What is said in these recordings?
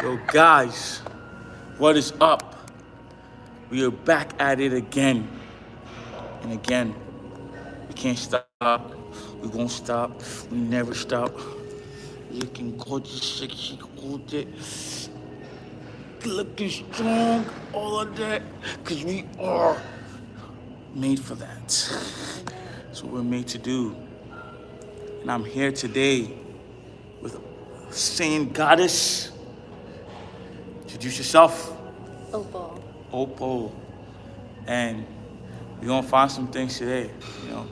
Yo, guys, what is up? We are back at it again and again. We can't stop. We won't stop. We never stop. Looking gorgeous, sexy, golden, looking strong, all of that, because we are made for that. That's what we're made to do. And I'm here today with Saiyan Goddess. Introduce yourself. Opal. Opal. And we're gonna find some things today, you know.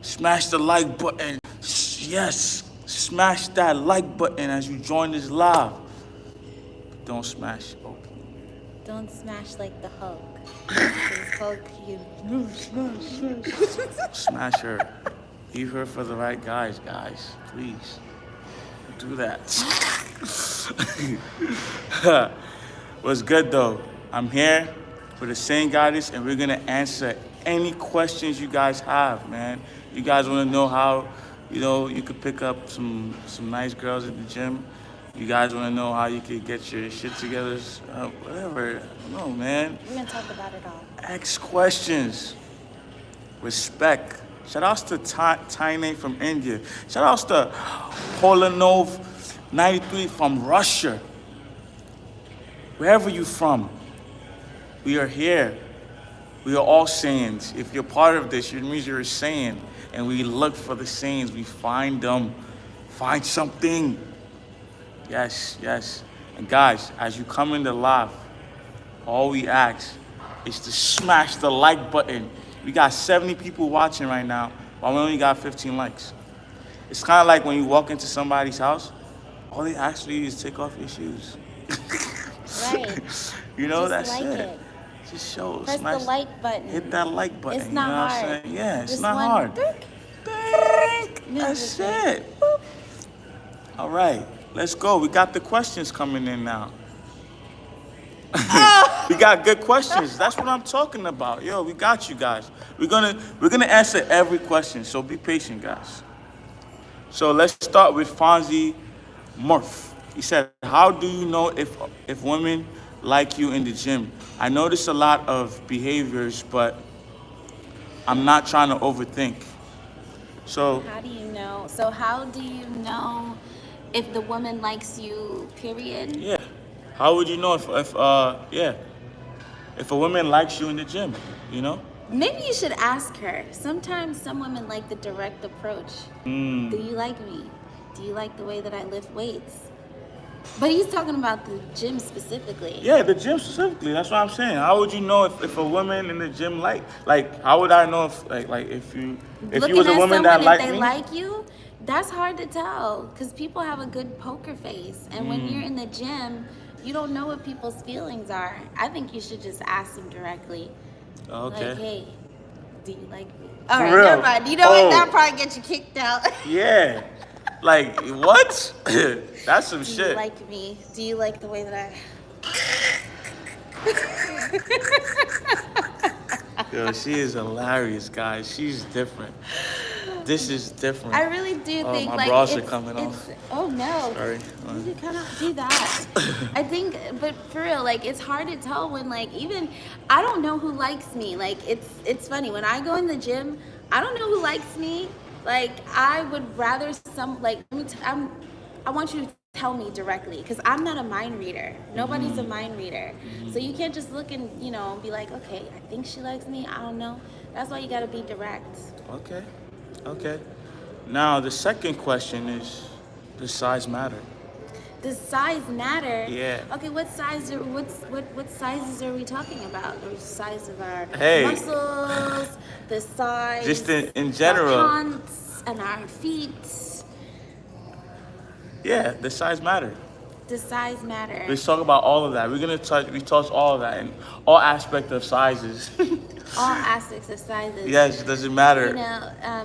Smash the like button. Yes, smash that like button as you join this live. But don't smash Opal. Don't smash like the Hulk. Because Hulk, you Smash her. Leave her for the right guys, please. Do that. What's good though? I'm here for the Saiyan Goddess, and we're gonna answer any questions you guys have, man. You guys wanna know how, you could pick up some nice girls at the gym. You guys wanna know how you could get your shit together, whatever. I don't know, man. We're going to talk about it all. Ask questions. Respect. Shout outs to Tiny from India. Shout outs to Polanov 93 from Russia. Wherever you from, we are here. We are all Saiyans. If you're part of this, it means you're a Saiyan. And we look for the Saiyans. We find them. Find something. Yes, yes. And guys, as you come in the live, all we ask is to smash the like button. We got 70 people watching right now, while we only got 15 likes. It's kind of like when you walk into somebody's house, all they ask you is take off your shoes. Right. You know, Just that's like it. Just show. Press smash, the like button. Hit that like button. It's you not know what hard. I'm saying? Yeah, it's Just not one hard. Ding. That's it. Boop. All right, let's go. We got the questions coming in now. We got good questions. That's what I'm talking about. Yo, we got you guys. We're gonna answer every question, so be patient, guys. So let's start with Fonzie Murph. He said, "How do you know if women like you in the gym? I notice a lot of behaviors, but I'm not trying to overthink." So How do you know? So how do you know if the woman likes you, period? yeah, how would you know if a woman likes you in the gym? You know? Maybe you should ask her. Sometimes some women like the direct approach. Do you like me? Do you like the way that I lift weights? But he's talking about the gym specifically. Yeah, the gym specifically. That's what I'm saying. How would you know if a woman in the gym like how would I know if you Looking was a at woman someone, that if liked they me? like you, that's hard to tell because people have a good poker face. And when you're in the gym, you don't know what people's feelings are. I think you should just ask them directly. Okay. Like, hey, do you like me? All For right, real? never mind. You know Oh. what? That'll probably get you kicked out. Yeah. Like what? That's some Do you shit. like me? Do you like the way that I... Yo, she is hilarious, guys. She's different. This is different. I really do think my like bras are it's, coming off. Oh no. Sorry. You cannot do that. I think, but for real, like it's hard to tell when like even I don't know who likes me. Like it's funny when I go in the gym, I don't know who likes me. Like I would rather I want you to tell me directly because I'm not a mind reader. Nobody's a mind reader. So you can't just look and be like, okay, I think she likes me. I don't know. That's why you gotta be direct. Okay. Now the second question is, does size matter? Does size matter? Yeah. Okay, what sizes are we talking about? The size of our Hey. muscles, the size Just in of general. our hands and our feet. Yeah, the size matter. Does size matter? Let's talk about all of that. We touch all of that and all aspects of sizes. All aspects of sizes. Yes, does it matter?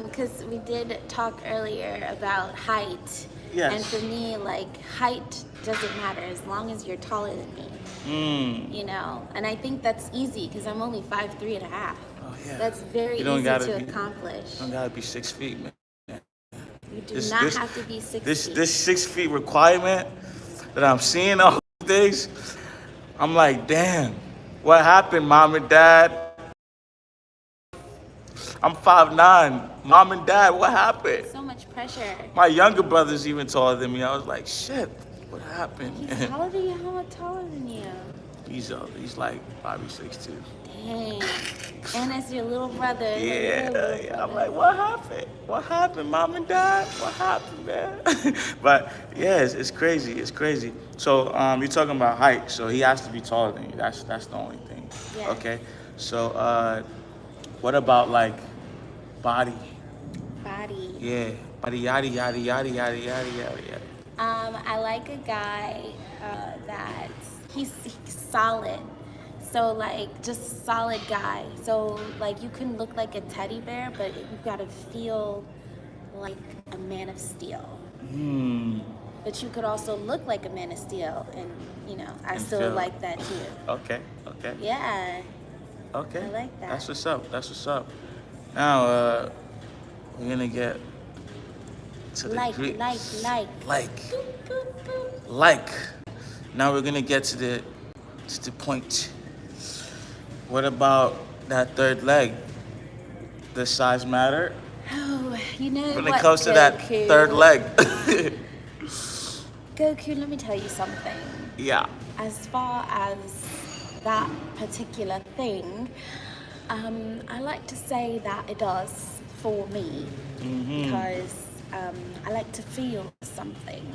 Because we did talk earlier about height. Yes. And for me, like, height doesn't matter as long as you're taller than me. And I think that's easy because I'm only 5'3.5". Oh, yeah. That's very easy to accomplish. You don't gotta be 6 feet, man. You do not have to be 6 feet. This 6 feet requirement, that I'm seeing all these days, I'm like, damn, what happened, mom and dad? I'm 5'9". Mom and dad, what happened? So much pressure. My younger brother's even taller than me. I was like, shit, what happened? He's taller than you? How much taller than you? He's like probably 6'2". Dang. And it's your little brother. Yeah. I'm like, what happened? What happened, mom and dad? What happened, man? But yeah, it's crazy. It's crazy. So you're talking about height. So he has to be taller than you. That's the only thing. Yeah. Okay. So what about like body? Body. Yeah. Body yada yada yada yada yada yada yada. I like a guy that he's solid. So like just a solid guy. So like you can look like a teddy bear, but you gotta feel like a man of steel. But you could also look like a man of steel, and I And still feel- like that too. Okay. Yeah. Okay. I like that. That's what's up. Now we're gonna get to the Like. Greek. Boop, boop, boop. Like. Now we're gonna get to the point. What about that third leg? Does size matter Oh, you know when what, it comes to that Goku? third leg? Goku, let me tell you something. Yeah. As far as that particular thing, I like to say that it does for me because I like to feel something.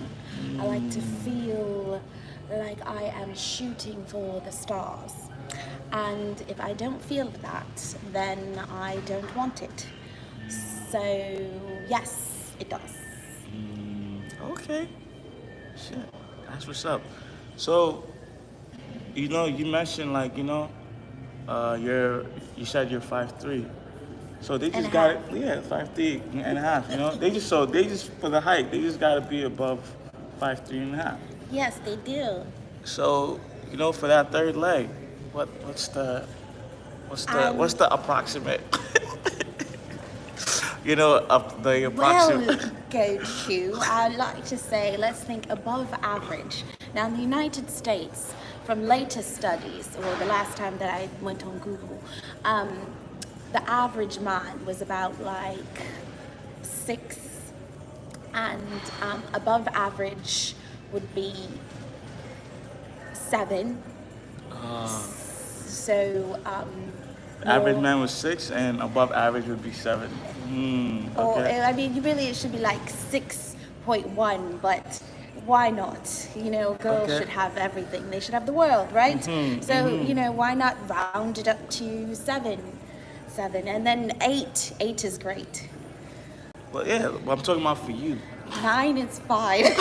I like to feel like I am shooting for the stars. And if I don't feel that, then I don't want it. So, yes, it does. Okay. Shit. That's what's up. So, you mentioned like, you said you're 5'3". So they And just a got half. it, 5'3" and a half, They just for the height, they just gotta be above 5'3" and a half. Yes, they do. So, for that third leg, what's the approximate of the approximate Well, Goku, I like to say, let's think above average. Now, in the United States, from latest studies, or the last time that I went on Google, the average man was about like 6, and above average would be 7. So, average more- man was 6 and above average would be 7. Or, Okay. I mean, really, it should be like 6.1, but why not? Girls Okay. should have everything. They should have the world, right? So, why not round it up to 7? And then 8. 8 is great. Well, yeah, I'm talking about for you. 9 is fine. 8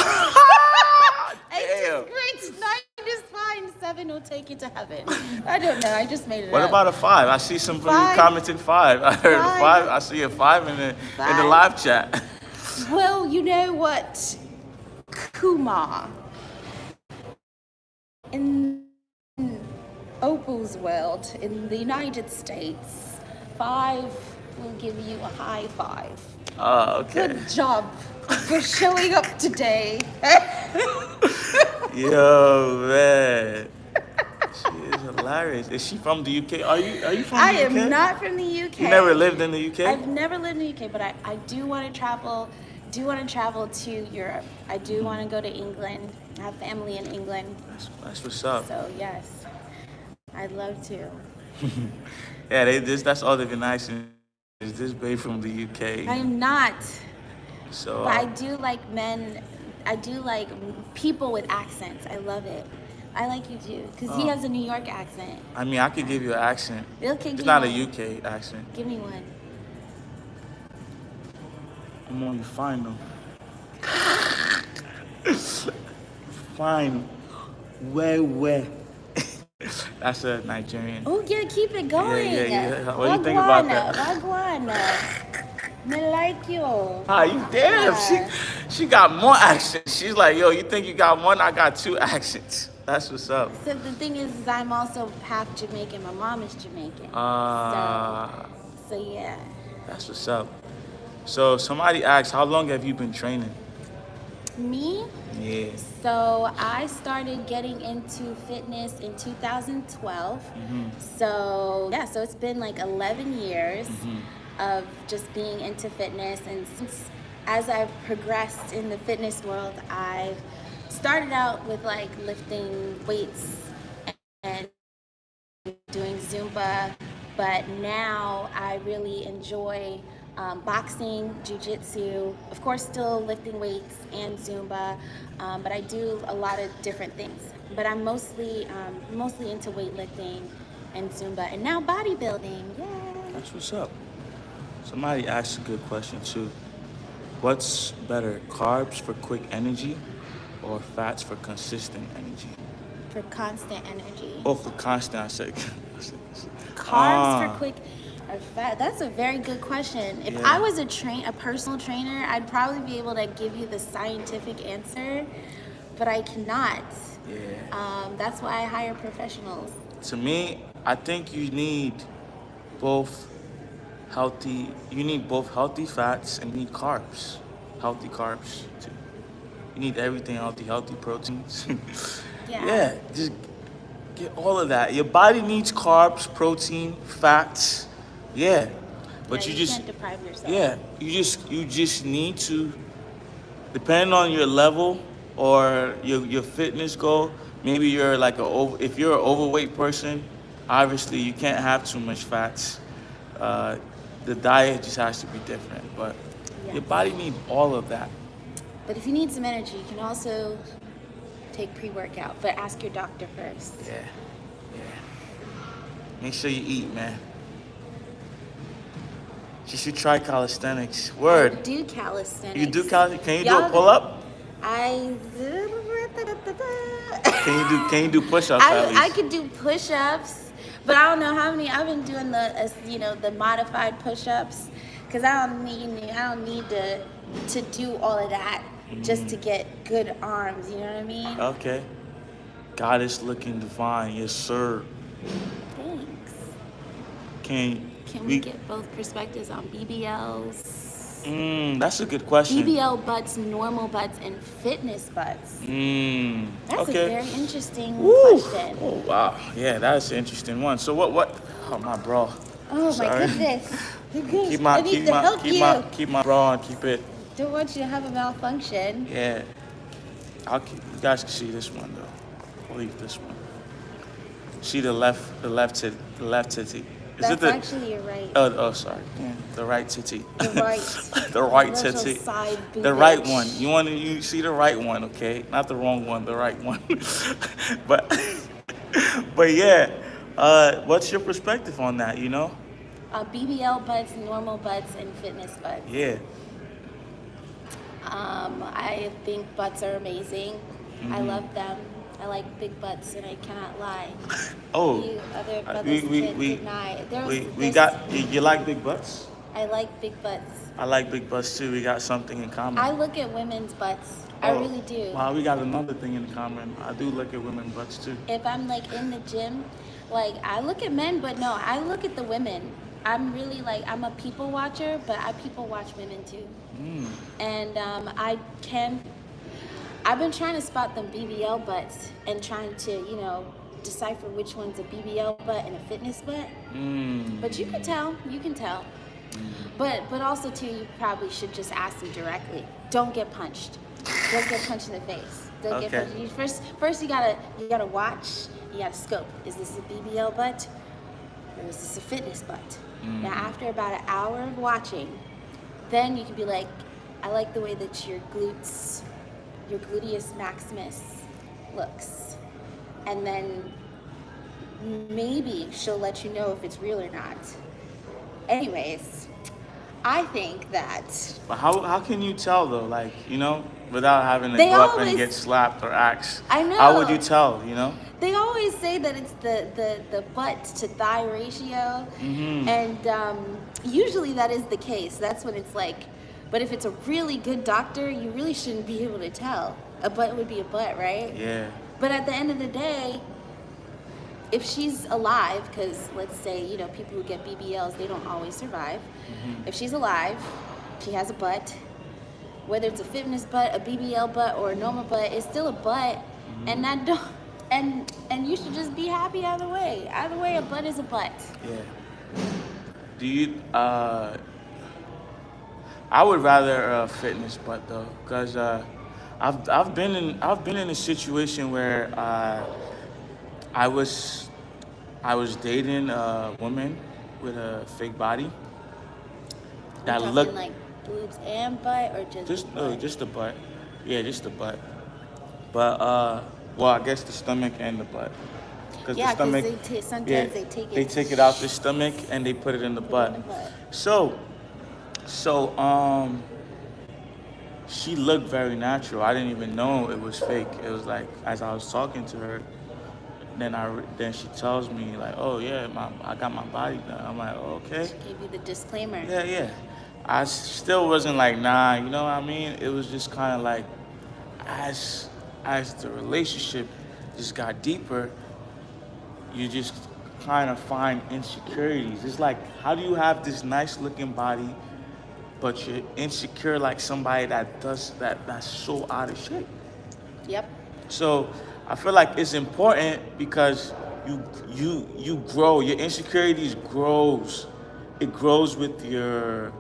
Damn. is great. 9 is fine. 7 will take you to heaven. I don't know. I just made it What up. about a 5? I see some of you 5. commenting 5. I heard a 5. 5. I see a 5 in the 5. live chat. Well, you know what, Kumar, in Opal's world, in the United States, 5 will give you a high 5. Oh, okay. Good job for showing up today. Yo, man. She is hilarious. Is she from the UK? Are you from the I UK? am not from the UK. You never lived in the UK? I've never lived in the UK, but I do want to travel. To Europe. I do want to go to England. I have family in England. That's what's up. So yes, I'd love to. Yeah, that's all they've been asking. Is this babe from the UK? I am not, So but I do like men. I do like people with accents. I love it. I like you too, because he has a New York accent. I mean, I could give you an accent. Okay, It's give not a me UK accent. Give me one. I'm on you fine though. Fine. Where? That's a Nigerian. Oh yeah, keep it going. Yeah. What do you think about that? Wagwana. I like you. Ah, you damn. Yeah. She got more accents. She's like, yo, you think you got one? I got 2 accents. That's what's up. So the thing is I'm also half Jamaican. My mom is Jamaican. So yeah. That's what's up. So somebody asked, how long have you been training? Me? Yeah. So I started getting into fitness in 2012. So yeah, so it's been like 11 years of just being into fitness. And since as I've progressed in the fitness world, I've started out with like lifting weights and doing Zumba, but now I really enjoy boxing, jiu-jitsu, of course still lifting weights and Zumba, but I do a lot of different things. But I'm mostly into weightlifting and Zumba, and now bodybuilding. Yay! That's what's up. Somebody asked a good question too. What's better, carbs for quick energy or fats for consistent energy? For constant energy. Oh, for constant, I said. Carbs for quick or fat? That's a very good question. If I was a personal trainer, I'd probably be able to give you the scientific answer, but I cannot. Yeah. That's why I hire professionals. To me, I think you need both healthy fats and you need carbs. Healthy carbs too. You need everything healthy proteins. Yeah, just get all of that. Your body needs carbs, protein, fats. Yeah. But you just can't deprive yourself. Yeah, you just need to, depending on your level or your fitness goal. Maybe you're like if you're an overweight person, obviously you can't have too much fats. The diet just has to be different, but your body needs all of that. But if you need some energy, you can also take pre-workout, but ask your doctor first. Yeah. Make sure you eat, man. You should try calisthenics. Word. I do calisthenics. You do calisthenics? Can you do a pull-up? Can you do push-ups at least? I could do push-ups, but I don't know how many. I've been doing the modified push-ups because I don't need to do all of that just to get good arms. You know what I mean? Okay. Goddess looking divine, yes sir. Thanks. Can we get both perspectives on BBLs? That's a good question. BBL butts, normal butts, and fitness butts. That's a very interesting question. Oh wow, yeah, that's an interesting one. So what? Oh my bro. Oh Sorry. my goodness. keep my bra on. Keep it. Don't want you to have a malfunction. Yeah. You guys can see this one though. I'll leave this one. See the left titty. That's actually your right. Oh, sorry. Yeah, the right titty. The right. The right titty. Side the right one. You see the right one, okay? Not the wrong one, the right one. but yeah. What's your perspective on that? You know? BBL butts, normal butts, and fitness butts. Yeah. I think butts are amazing. I love them. I like big butts, and I cannot lie. Oh, you other brothers can't deny. You like big butts? I like big butts. I like big butts too. We got something in common. I look at women's butts. I really do. Wow, we got another thing in common. I do look at women's butts too. If I'm like in the gym, like I look at men, but no, I look at the women. I'm really I'm a people watcher, but I people watch women too. And I've been trying to spot them BBL butts and trying to, decipher which one's a BBL butt and a fitness butt. But you can tell. But also too, you probably should just ask them directly. Don't get punched. Don't get punched in the face. Don't get punched. First you gotta watch. You gotta scope. Is this a BBL butt or is this a fitness butt? Now after about an hour of watching, then you can be like, I like the way that your gluteus maximus looks. And then maybe she'll let you know if it's real or not. Anyways, I think that... But how can you tell though, without having to go up and get slapped or axed? I know. How would you tell, They always say that it's the butt to thigh ratio. And usually that is the case. That's when it's like... But if it's a really good doctor, you really shouldn't be able to tell. A butt would be a butt, right? Yeah. But at the end of the day, if she's alive, because let's say, people who get BBLs, they don't always survive. If she's alive, she has a butt, whether it's a fitness butt, a BBL butt, or a normal butt, it's still a butt, and that don't. And you should just be happy either way. Either way, a butt is a butt. Yeah. Do you? I would rather fitness butt though, because I've been in a situation where I was dating a woman with a fake body that You're looked talking like boobs and butt, or just butt? just the butt. Yeah, just the butt. But well, I guess the stomach and the butt. Because Yeah, the 'cause stomach, sometimes they take it. they take it out the stomach and they put it in the Put it butt. in the butt. So she looked very natural. I didn't even know it was fake. It was like as I was talking to her, then she tells me like, oh yeah, I got my body done. I'm like, oh, okay. She gave you the disclaimer. Yeah. I still wasn't like, nah, you know what I mean? It was just kind of like, as the relationship just got deeper, you just kind of find insecurities. It's like, how do you have this nice looking body, but you're insecure like somebody that's so out of shape? Yep. So I feel like it's important because you grow. Your insecurities grows. It grows with your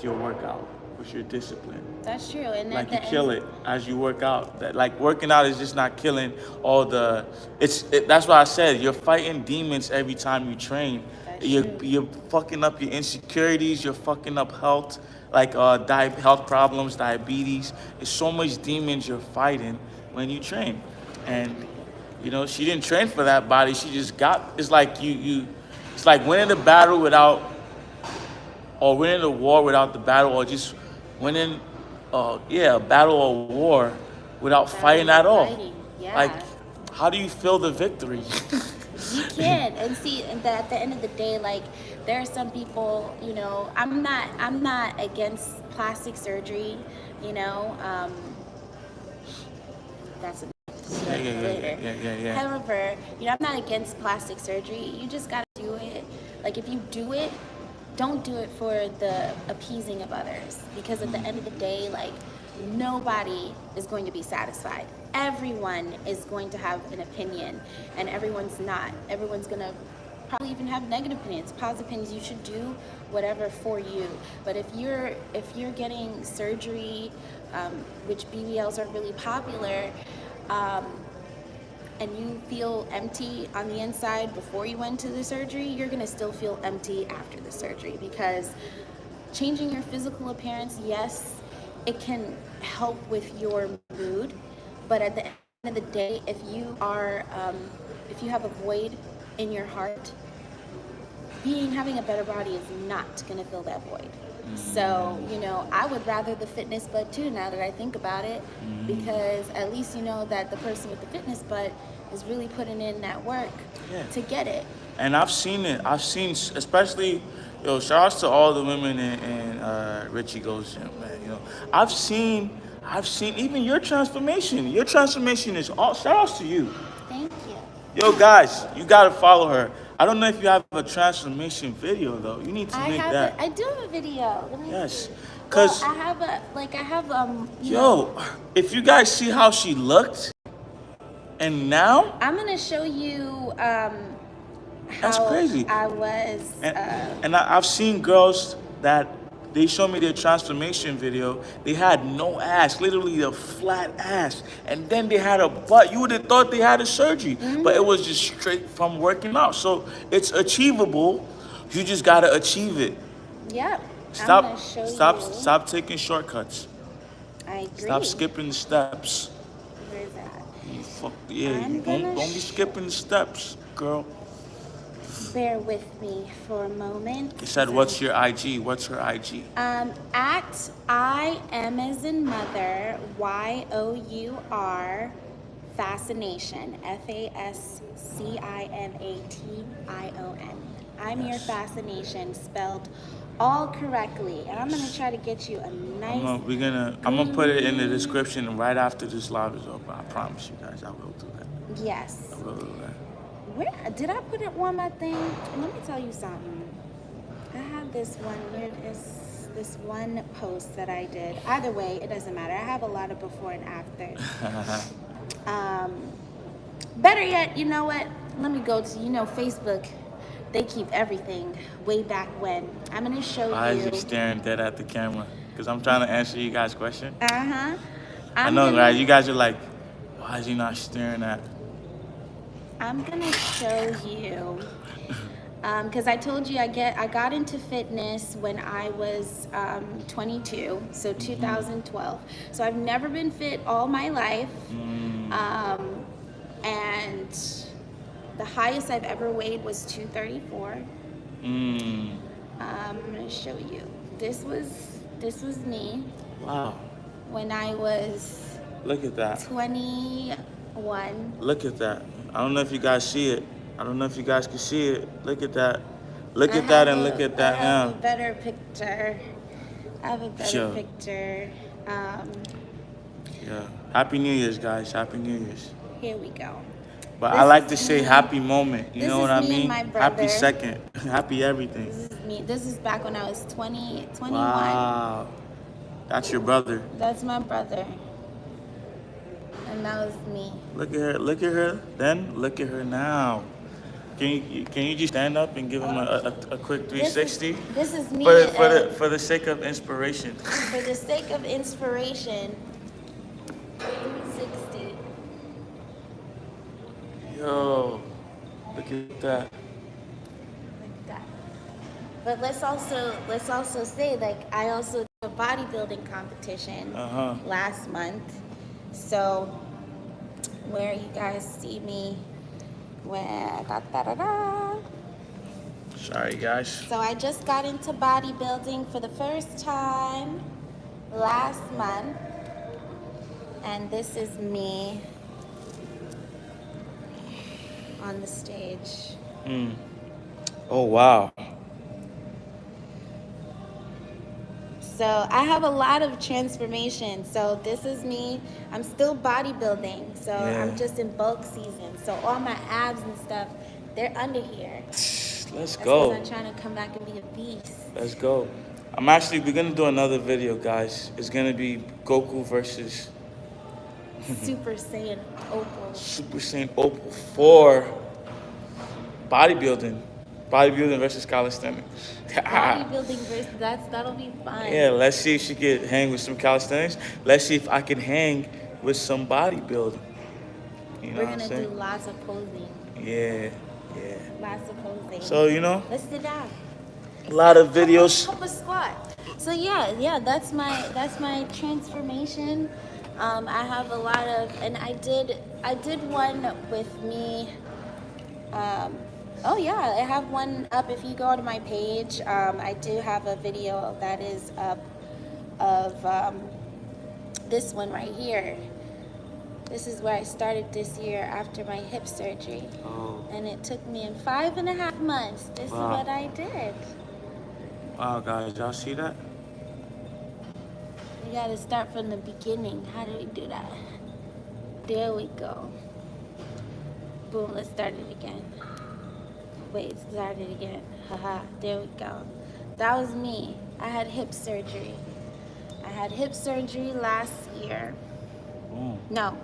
workout, with your discipline. That's true. And Like you kill it as you work out. That like working out is just not killing all the. That's why I said you're fighting demons every time you train. You're fucking up your insecurities. You're fucking up health, like health problems, diabetes. There's so much demons you're fighting when you train, and you know she didn't train for that body. She just got. It's like you. It's like winning the battle without. Or winning a war without the battle, or just winning, a battle or war without fighting at all. Yeah. Like, how do you feel the victory? You can, and see, and that at the end of the day, like there are some people, you know, I'm not against plastic surgery, you know, that's a Yeah. However, you know, I'm not against plastic surgery. You just gotta do it. Like if you do it, don't do it for the appeasing of others, because at the end of the day, like nobody is going to be satisfied. Everyone is going to have an opinion, and everyone's not. Everyone's gonna probably even have negative opinions, positive opinions. You should do whatever for you. But if you're getting surgery, which BBLs are really popular, and you feel empty on the inside before you went to the surgery, you're gonna still feel empty after the surgery, because changing your physical appearance, yes, it can help with your mood, but at the end of the day, if you have a void in your heart, having a better body is not gonna fill that void. So, you know, I would rather the fitness butt too, now that I think about it, because at least you know that the person with the fitness butt is really putting in that work to get it. And I've seen it. Especially, shout outs to all the women in Richie Goes Gym, man. You know, I've seen even your transformation. Your transformation is all. Shout outs to you. Thank you. Yo, guys, you gotta follow her. I don't know if you have a transformation video though. You need to make that. I do have a video. Let me see. Cause I have if you guys see how she looked, and now I'm gonna show you that's how crazy. I was. And I've seen girls that they show me their transformation video. They had no ass, literally a flat ass, and then they had a butt. You would have thought they had a surgery, but it was just straight from working out. So it's achievable. You just gotta achieve it. Yep. I'm gonna show you. Stop taking shortcuts. I agree. Stop skipping the steps. Where's that? Don't be skipping the steps, girl. Bear with me for a moment. You said, what's your IG? What's her IG? At I am as in mother, YOUR fascination, FASCINATION. I'm your fascination, spelled all correctly, and I'm gonna try to get you a nice. I'm gonna put it in the description right after this live is over. I promise you guys, I will do that. Yes. I will do that. Where did I put it on my thing? Let me tell you something. I have have this one post that I did. Either way, it doesn't matter. I have a lot of before and after. Better yet, you know what? Let me go to, Facebook. They keep everything way back when. I'm gonna show Why you. is he staring dead at the camera? Because I'm trying to answer you guys' question. Uh-huh. I know, right? You guys are like, why is he not staring at? I'm gonna show you. Because I told you I got into fitness when I was 22, so 2012. So I've never been fit all my life, and the highest I've ever weighed was 234. I'm gonna show you. This was me. Wow. When I was. Look at that. 21. Look at that. I don't know if you guys see it. I don't know if you guys can see it. Look at that. Look at that and look at that now. I have a better picture. Yeah. Happy New Year's, guys. Happy New Year's. Here we go. But I like to say happy moment. You know what I mean? My brother. Happy second. Happy everything. This is me. This is back when I was 21. Wow. That's your brother. That's my brother. And that was me. Look at her. Look at her then. Look at her now. Can you just stand up and give him a quick 360? This is me. For the sake of inspiration. For the sake of inspiration, 360. Yo, look at that. Like that. But let's also say, like, I also did a bodybuilding competition last month. So where you guys see me. Sorry, guys. So I just got into bodybuilding for the first time last month, and this is me on the stage. Oh, wow. So I have a lot of transformation. So this is me. I'm still bodybuilding. So I'm just in bulk season. So all my abs and stuff, they're under here. Let's go. I'm trying to come back and be a beast. Let's go. We're going to do another video, guys. It's going to be Goku versus Super Saiyan Opal. Super Saiyan Opal for bodybuilding. Bodybuilding versus calisthenics. Bodybuilding versus that'll be fun. Yeah, let's see if she can hang with some calisthenics. Let's see if I can hang with some bodybuilding. You know We're gonna do lots of posing. Yeah. Lots of posing. So let's sit down. A lot of videos. Help us squat. So yeah, that's my transformation. I have a lot of, and I did one with me. I have one up. If you go to my page, I do have a video that is up of this one right here. This is where I started this year after my hip surgery. Oh. And it took me in 5.5 months. This is what I did. Wow, guys, y'all see that? We gotta start from the beginning. How do we do that? There we go. Boom, let's start it again. Wait, start it again. Haha, there we go. That was me. I had hip surgery. Last year. No,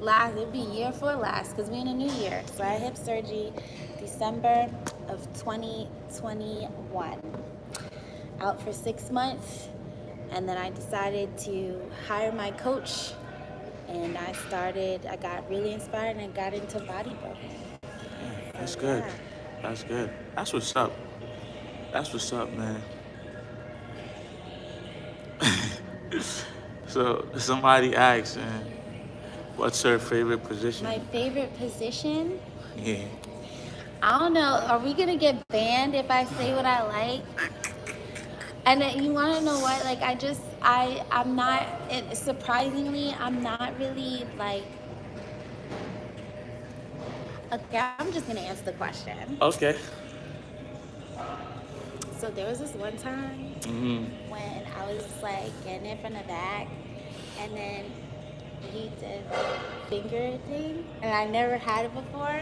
it'd be year for last, because we're in a new year. So I had hip surgery December of 2021. Out for 6 months, and then I decided to hire my coach, and I got really inspired, and I got into bodybuilding. That's good. Yeah. That's good. That's what's up. That's what's up, man. So somebody asked, what's her favorite position? My favorite position? Yeah. I don't know. Are we gonna get banned if I say what I like? And you want to know what? Like, I'm not. Surprisingly, I'm not really like. Okay, I'm just gonna answer the question. Okay. So there was this one time when I was just like getting it from the back, and then he did the finger thing, and I never had it before.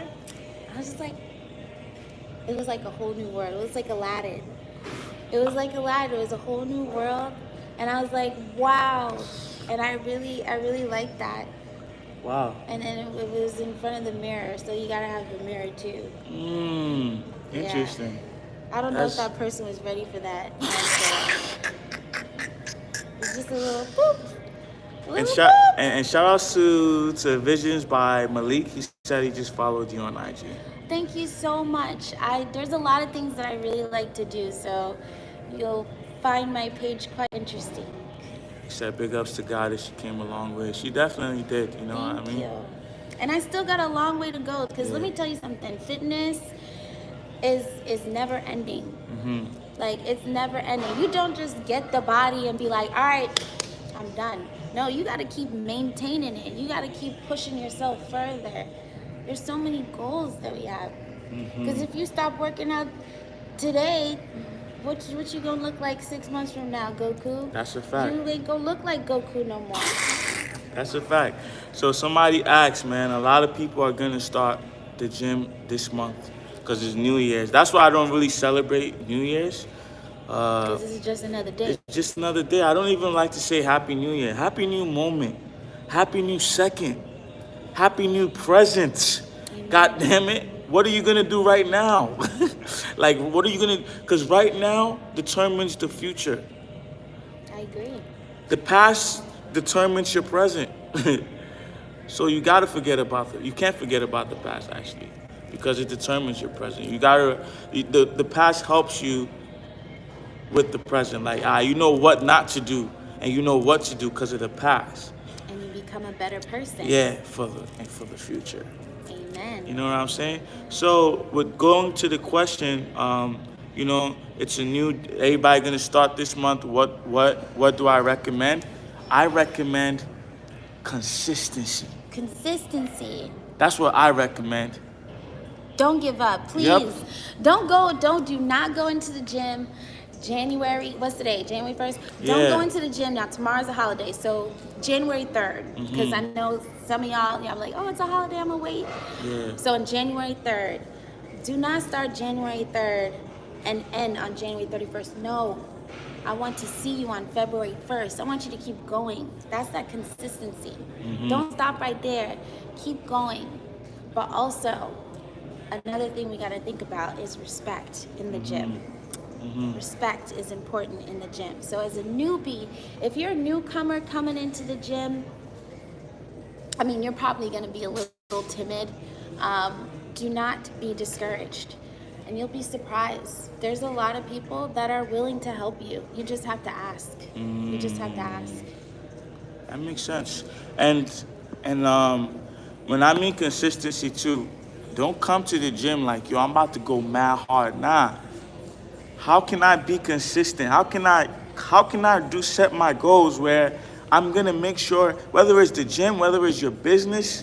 I was just like, it was like a whole new world. It was like Aladdin. It was like a lot. It was a whole new world, and I was like, wow. And I really liked that. Wow. And then it was in front of the mirror, so you gotta have the mirror too. Interesting. I don't know if that person was ready for that. It's just a little boop. And shout outs to Visions by Malik. He said he just followed you on IG. Thank you so much. There's a lot of things that I really like to do, so you'll find my page quite interesting. He said big ups to God that she came a long way. She definitely did, you know what I mean? Thank you. And I still got a long way to go, because let me tell you something. Fitness is never ending. Like, it's never ending. You don't just get the body and be like, all right, I'm done. No, you got to keep maintaining it. You got to keep pushing yourself further. There's so many goals that we have. Because if you stop working out today, what you gonna look like 6 months from now, Goku? That's a fact. You ain't gonna look like Goku no more. That's a fact. So somebody asked, man, a lot of people are gonna start the gym this month because it's New Year's. That's why I don't really celebrate New Year's. Because this is just another day. It's just another day. I don't even like to say Happy New Year. Happy New Moment. Happy New Second. Happy New Present. God damn it. What are you going to do right now? Like, what are you going to... Because right now determines the future. I agree. The past determines your present. So you got to forget about you can't forget about the past, actually, because it determines your present. You got to... The past helps you with the present. Like, you know what not to do, and you know what to do because of the past. And you become a better person. Yeah, for the future. Amen. You know what I'm saying? So with going to the question, you know, it's a new, everybody gonna start this month. What do I recommend? I recommend consistency. Consistency. That's what I recommend. Don't give up, please. Yep. Do not go into the gym January, what's today? January 1st? Don't go into the gym. Now, tomorrow's a holiday, so January 3rd, because I know some of y'all like, oh, it's a holiday, I'm gonna wait. Yeah. So on January 3rd, do not start January 3rd and end on January 31st. No, I want to see you on February 1st. I want you to keep going. That's that consistency. Don't stop right there. Keep going. But also, another thing we gotta think about is respect in the gym. Respect is important in the gym. So as a newbie, if you're a newcomer coming into the gym, I mean, you're probably going to be a little timid. Do not be discouraged, and you'll be surprised. There's a lot of people that are willing to help you. You just have to ask. You just have to ask. That makes sense. And when I mean consistency too, don't come to the gym like, yo, I'm about to go mad hard. Nah. How can I be consistent? How can I set my goals where I'm gonna make sure, whether it's the gym, whether it's your business,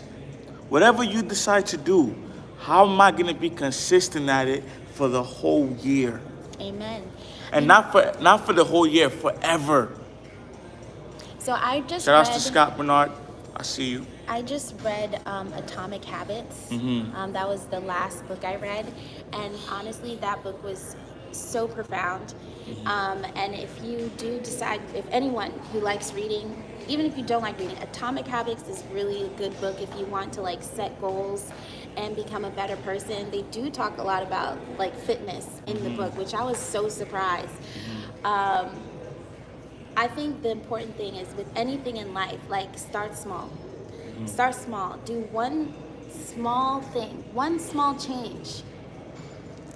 whatever you decide to do, how am I gonna be consistent at it for the whole year? Amen. And not for the whole year, forever. So I just Shout out to Scott Bernard. I see you. I just read Atomic Habits. That was the last book I read, and honestly, that book was so profound. And if you do decide, if anyone who likes reading, even if you don't like reading, Atomic Habits is really a good book if you want to like set goals and become a better person. They do talk a lot about like fitness in the book, which I was so surprised. I think the important thing is with anything in life, like start small. Start small. Do one small thing, one small change,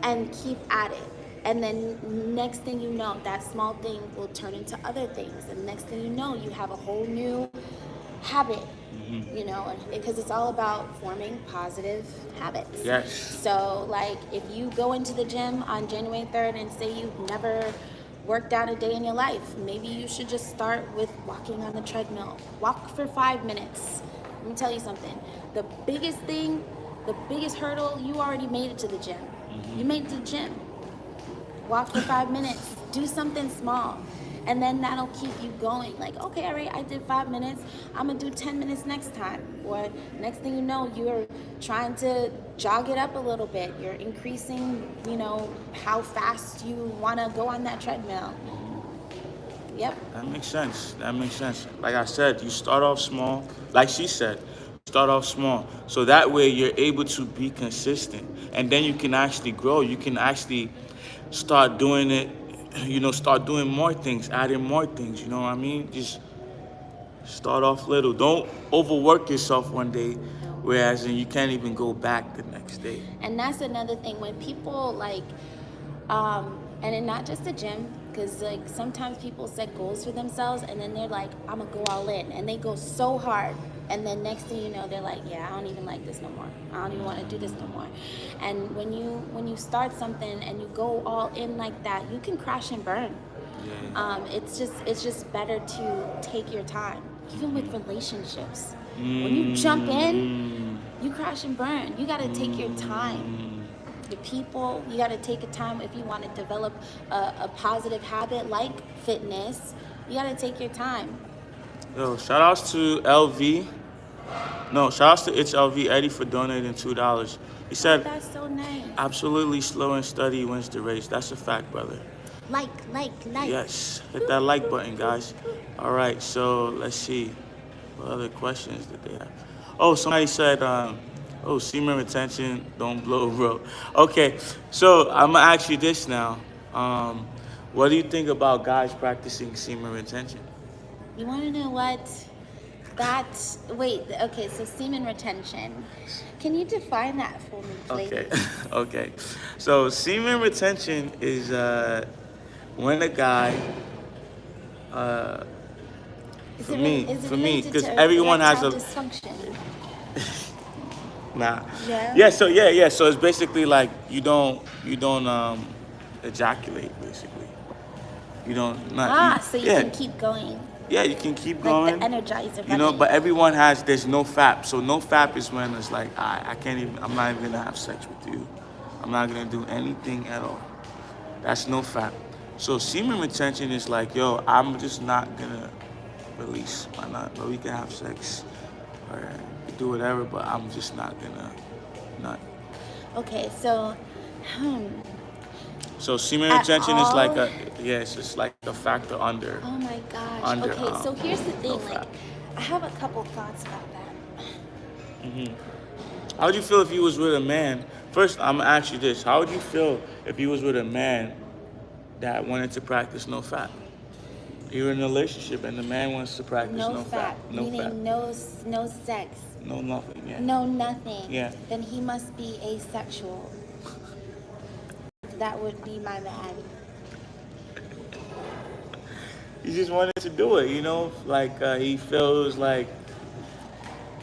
and keep at it. And then next thing you know, that small thing will turn into other things. And next thing you know, you have a whole new habit, you know, because it's all about forming positive habits. Yes. So like if you go into the gym on January 3rd and say you've never worked out a day in your life, maybe you should just start with walking on the treadmill. Walk for 5 minutes. Let me tell you something. The biggest thing, the biggest hurdle, you already made it to the gym. You made it to the gym. Walk for 5 minutes. Do something small. And then that'll keep you going. Like, okay, all right, I did 5 minutes. I'm gonna do 10 minutes next time. Or next thing you know, you're trying to jog it up a little bit. You're increasing, how fast you wanna go on that treadmill. Yep. That makes sense. Like I said, you start off small. Like she said, start off small. So that way you're able to be consistent. And then you can actually grow. You can actually start doing it, start doing more things, adding more things. You know what I mean? Just start off little. Don't overwork yourself one day, whereas you can't even go back the next day. And that's another thing. When people and then not just the gym, because like sometimes people set goals for themselves and then they're like, I'm gonna go all in, and they go so hard, and then next thing you know, they're like, yeah, I don't even like this no more. I don't even want to do this no more. And when you start something and you go all in like that, you can crash and burn. Yeah. It's just better to take your time, even with relationships. When you jump in, you crash and burn. You got to take your time. The people, you got to take a time. If you want to develop a positive habit like fitness, you got to take your time. Yo, shout outs to LV. No, shout outs to HLV Eddie for donating $2. He said, That's so nice. absolutely slow and steady wins the race. That's a fact, brother. Like. Yes, hit that like button, guys. All right, so let's see. What other questions did they have? Oh, somebody said, semen retention, don't blow, bro. Okay, so I'm gonna ask you this now. What do you think about guys practicing semen retention? You want to know what? Okay, so semen retention. Can you define that for me, please? Okay. So semen retention is when a guy, for me, because everyone has a dysfunction. Nah. Yeah. So it's basically like you don't ejaculate basically. You don't. So you can keep going. Yeah, you can keep going. Like the Energizer. But everyone there's no FAP. So no FAP is when it's like I can't even. I'm not even gonna have sex with you. I'm not gonna do anything at all. That's no FAP. So semen retention is like, yo, I'm just not gonna release. Why not? But we can have sex or do whatever, but I'm just not gonna nut. Okay, so So semen retention is like it's like a factor under. Oh my gosh. Under, okay, so here's the thing, no like fat. I have a couple thoughts about that. How would you feel if you was with a man? First, I'm gonna ask you this: how would you feel if you was with a man that wanted to practice no fat? You're in a relationship and the man wants to practice no fat. No meaning fat. no sex. No nothing. Yeah. No nothing. Yeah. Then he must be asexual. That would be my man. He just wanted to do it, like he feels like.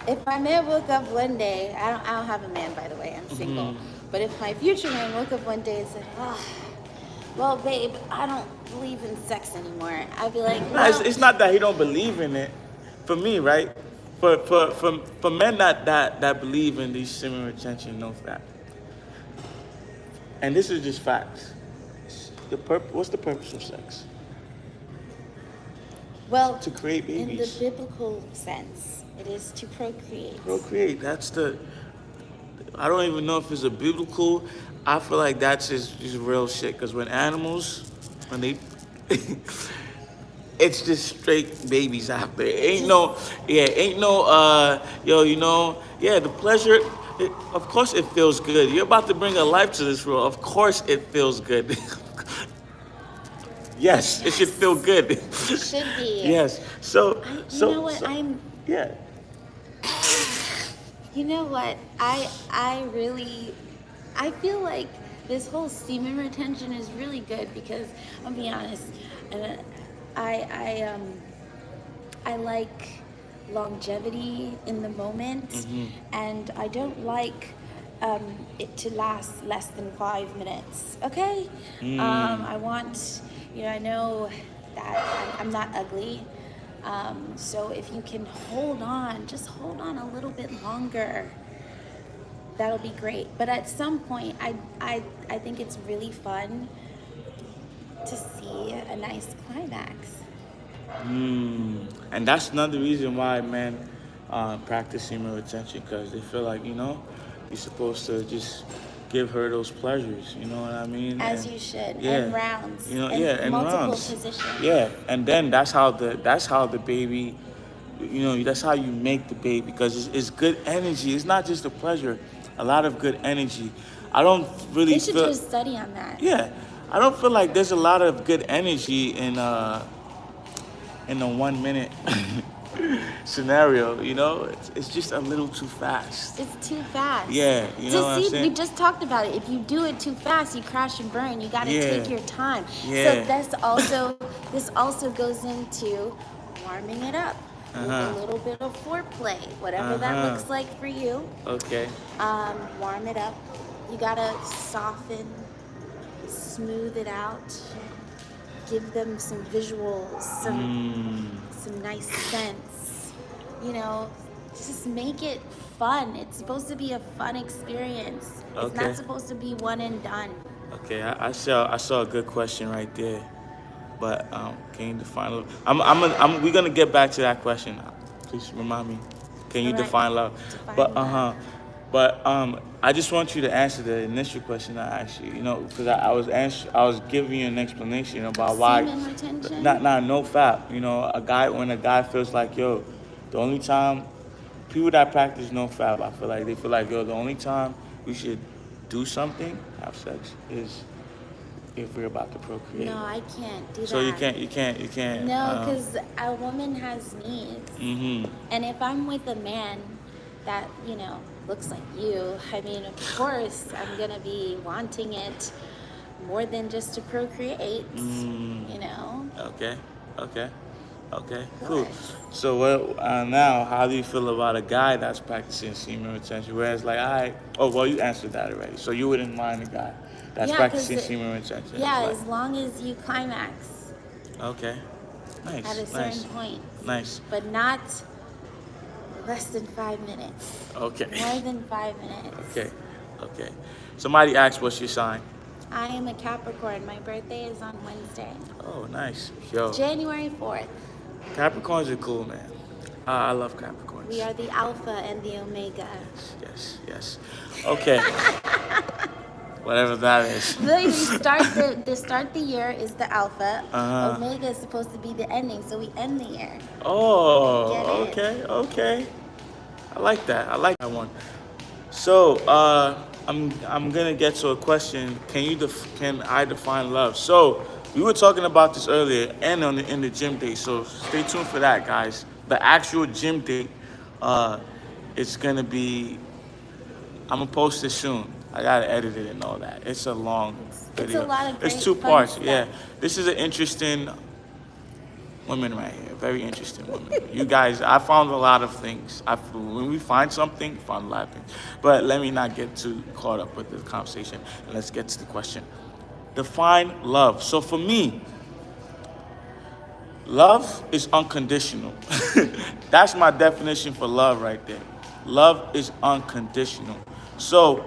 If my man woke up one day, I don't have a man, by the way, I'm single. But if my future man woke up one day and said, well, babe, I don't believe in sex anymore, I'd be like, well, It's not that he don't believe in it. For me, right? For men that believe in these semen retention, no fat. And this is just facts. What's the purpose of sex? well, To create in babies. the biblical sense, it is to procreate. Procreate. I don't even know if it's a biblical. I feel like that's just real shit. Because when they, it's just straight babies out there. The pleasure. Of course it feels good. You're about to bring a life to this world. Of course it feels good. Yes, it should feel good. It should be. Yes. Yeah. You know what? I feel like this whole semen retention is really good because I'll be honest, I like longevity in the moment, and I don't like it to last less than 5 minutes. Okay, I want, I know that I'm not ugly. So if you can just hold on a little bit longer, that'll be great. But at some point, I think it's really fun to see a nice climax. And that's another reason why men practice semen retention, because they feel like, you're supposed to just give her those pleasures, you know what I mean? As And you should, yeah, and rounds, and multiple rounds. positions. Yeah, and then that's how the baby, that's how you make the baby, because it's good energy. It's not just a pleasure, a lot of good energy. I don't really They should do feel. a study on that. Yeah, I don't feel like there's a lot of good energy in a 1 minute scenario. It's just a little too fast. It's too fast. Yeah, you know what I'm We saying? just talked about it. If you do it too fast, you crash and burn. You got to Yeah. take your time. Yeah. So this also goes into warming it up with Uh-huh. a little bit of foreplay, whatever that looks like for you. Okay. Warm it up. You got to soften, smooth it out, give them some visuals, some nice scents, just make it fun. It's supposed to be a fun experience. It's Okay. not supposed to be one and done. Okay, I saw a good question right there, but can you define love? We're gonna get back to that question. Please remind me. Can you All right. define love? Define But love. I just want you to answer the initial question I asked you. Because I was giving you an explanation about why. Semen retention? Not no fap. When a guy feels like, yo, the only time people that practice no fap, I feel like they feel like, yo, the only time we should do something, have sex, is if we're about to procreate. No, I can't do that. So you can't. No, because a woman has needs. And if I'm with a man that, looks like you, I mean, of course, I'm going to be wanting it more than just to procreate, Okay, cool. So now, how do you feel about a guy that's practicing semen retention? Whereas, you answered that already. So you wouldn't mind a guy that's practicing semen retention? Yeah, as long as you climax. Okay, nice. At a certain point. Nice. But not less than 5 minutes. Okay. More than 5 minutes. Okay. Somebody asked, what's your sign? I am a Capricorn. My birthday is on Wednesday. Oh, nice. Yo. January 4th. Capricorns are cool, man. I love Capricorns. We are the Alpha and the Omega. Yes. Okay. Whatever that is. The start the year is the Alpha. Uh-huh. Omega is supposed to be the ending, so we end the year. Oh, Get it? okay. I like that one. So, I'm gonna get to a question. Can I define love? So, we were talking about this earlier, and in the gym date. So stay tuned for that, guys. The actual gym date, it's gonna be. I'm gonna post it soon. I gotta edit it and all that. It's a long video. It's a lot of great It's 2 fun parts. stuff. Yeah, this is an interesting woman right here. Very interesting woman. You guys, I found a lot of things. When we find something, find a lot of things. But let me not get too caught up with the conversation. And let's get to the question. Define love. So for me, love is unconditional. That's my definition for love right there. Love is unconditional. So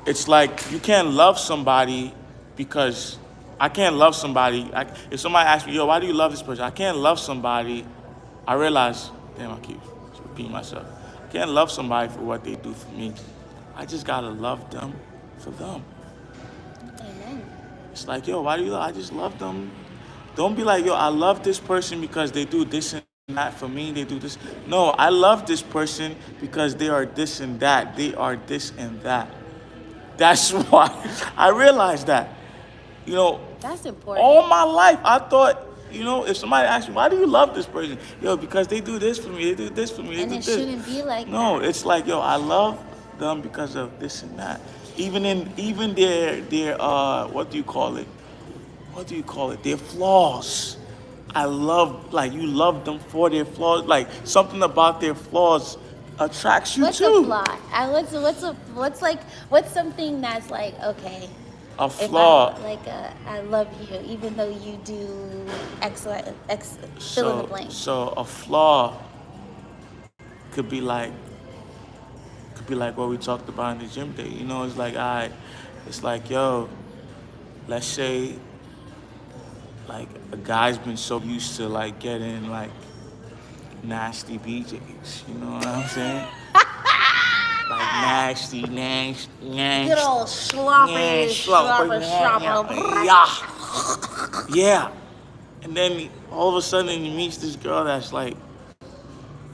it's like you can't love somebody because I can't love somebody. If somebody asks me, yo, why do you love this person? I can't love somebody. I realize, damn, I keep repeating myself. I can't love somebody for what they do for me. I just gotta love them for them. Amen. It's like, yo, why do you love? I just love them. Don't be like, yo, I love this person because they do this and that for me. They do this. No, I love this person because they are this and that. They are this and that. That's why I realized that. That's important. All my life, I thought, if somebody asks me, why do you love this person? Yo, because they do this for me, they do this for me, they And do it this. shouldn't be like No, that. it's like, yo, I love them because of this and that. Even their what do you call it? Their flaws. I love, you love them for their flaws. Like, something about their flaws attracts you What's too. a flaw? What's something that's like, okay, A if flaw. I love you, even though you do X, fill in the blank. So a flaw could be like what we talked about in the gym day. It's like, yo, let's say like a guy's been so used to like getting like nasty BJs. You know what I'm saying? Like nasty, nasty, Good nasty. old sloppy, sloppy, sloppy. Yeah. Yeah. And then all of a sudden he meets this girl that's like,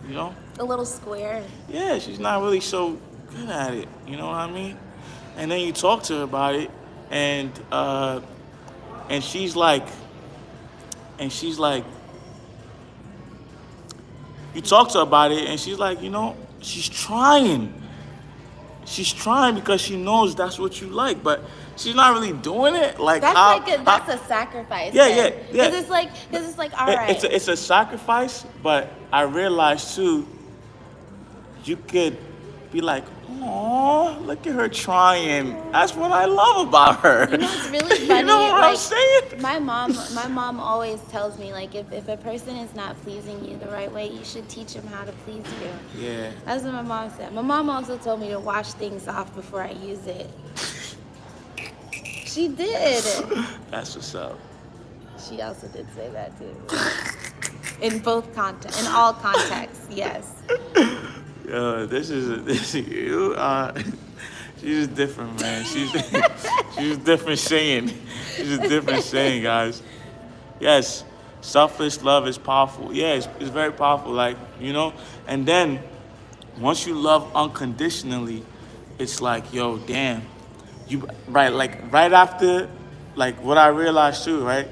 you know, A little square. yeah, she's not really so good at it. You know what I mean? And then you talk to her about it, and uh, and she's like, and she's like, you talk to her about it, and she's like, you know, she's trying. She's trying because she knows that's what you like, but she's not really doing it. Like That's how? like that's a sacrifice. Yeah, then. yeah. Because it's like, all right. It's a sacrifice, but I realized too, you could be like, oh, look at her trying. That's what I love about her. You know, it's really funny. You know what like, I'm saying? My mom always tells me, like, if a person is not pleasing you the right way, you should teach them how to please you. Yeah. That's what my mom said. My mom also told me to wash things off before I use it. She did. That's what's up. She also did say that too. In all contexts, yes. Yo, this is you. She's different, man. She's a different saying. She's a different saying, guys. Yes, selfless love is powerful. Yeah, it's very powerful. Like, you know, and then once you love unconditionally, it's like, yo, damn, you right after, like what I realized too, right?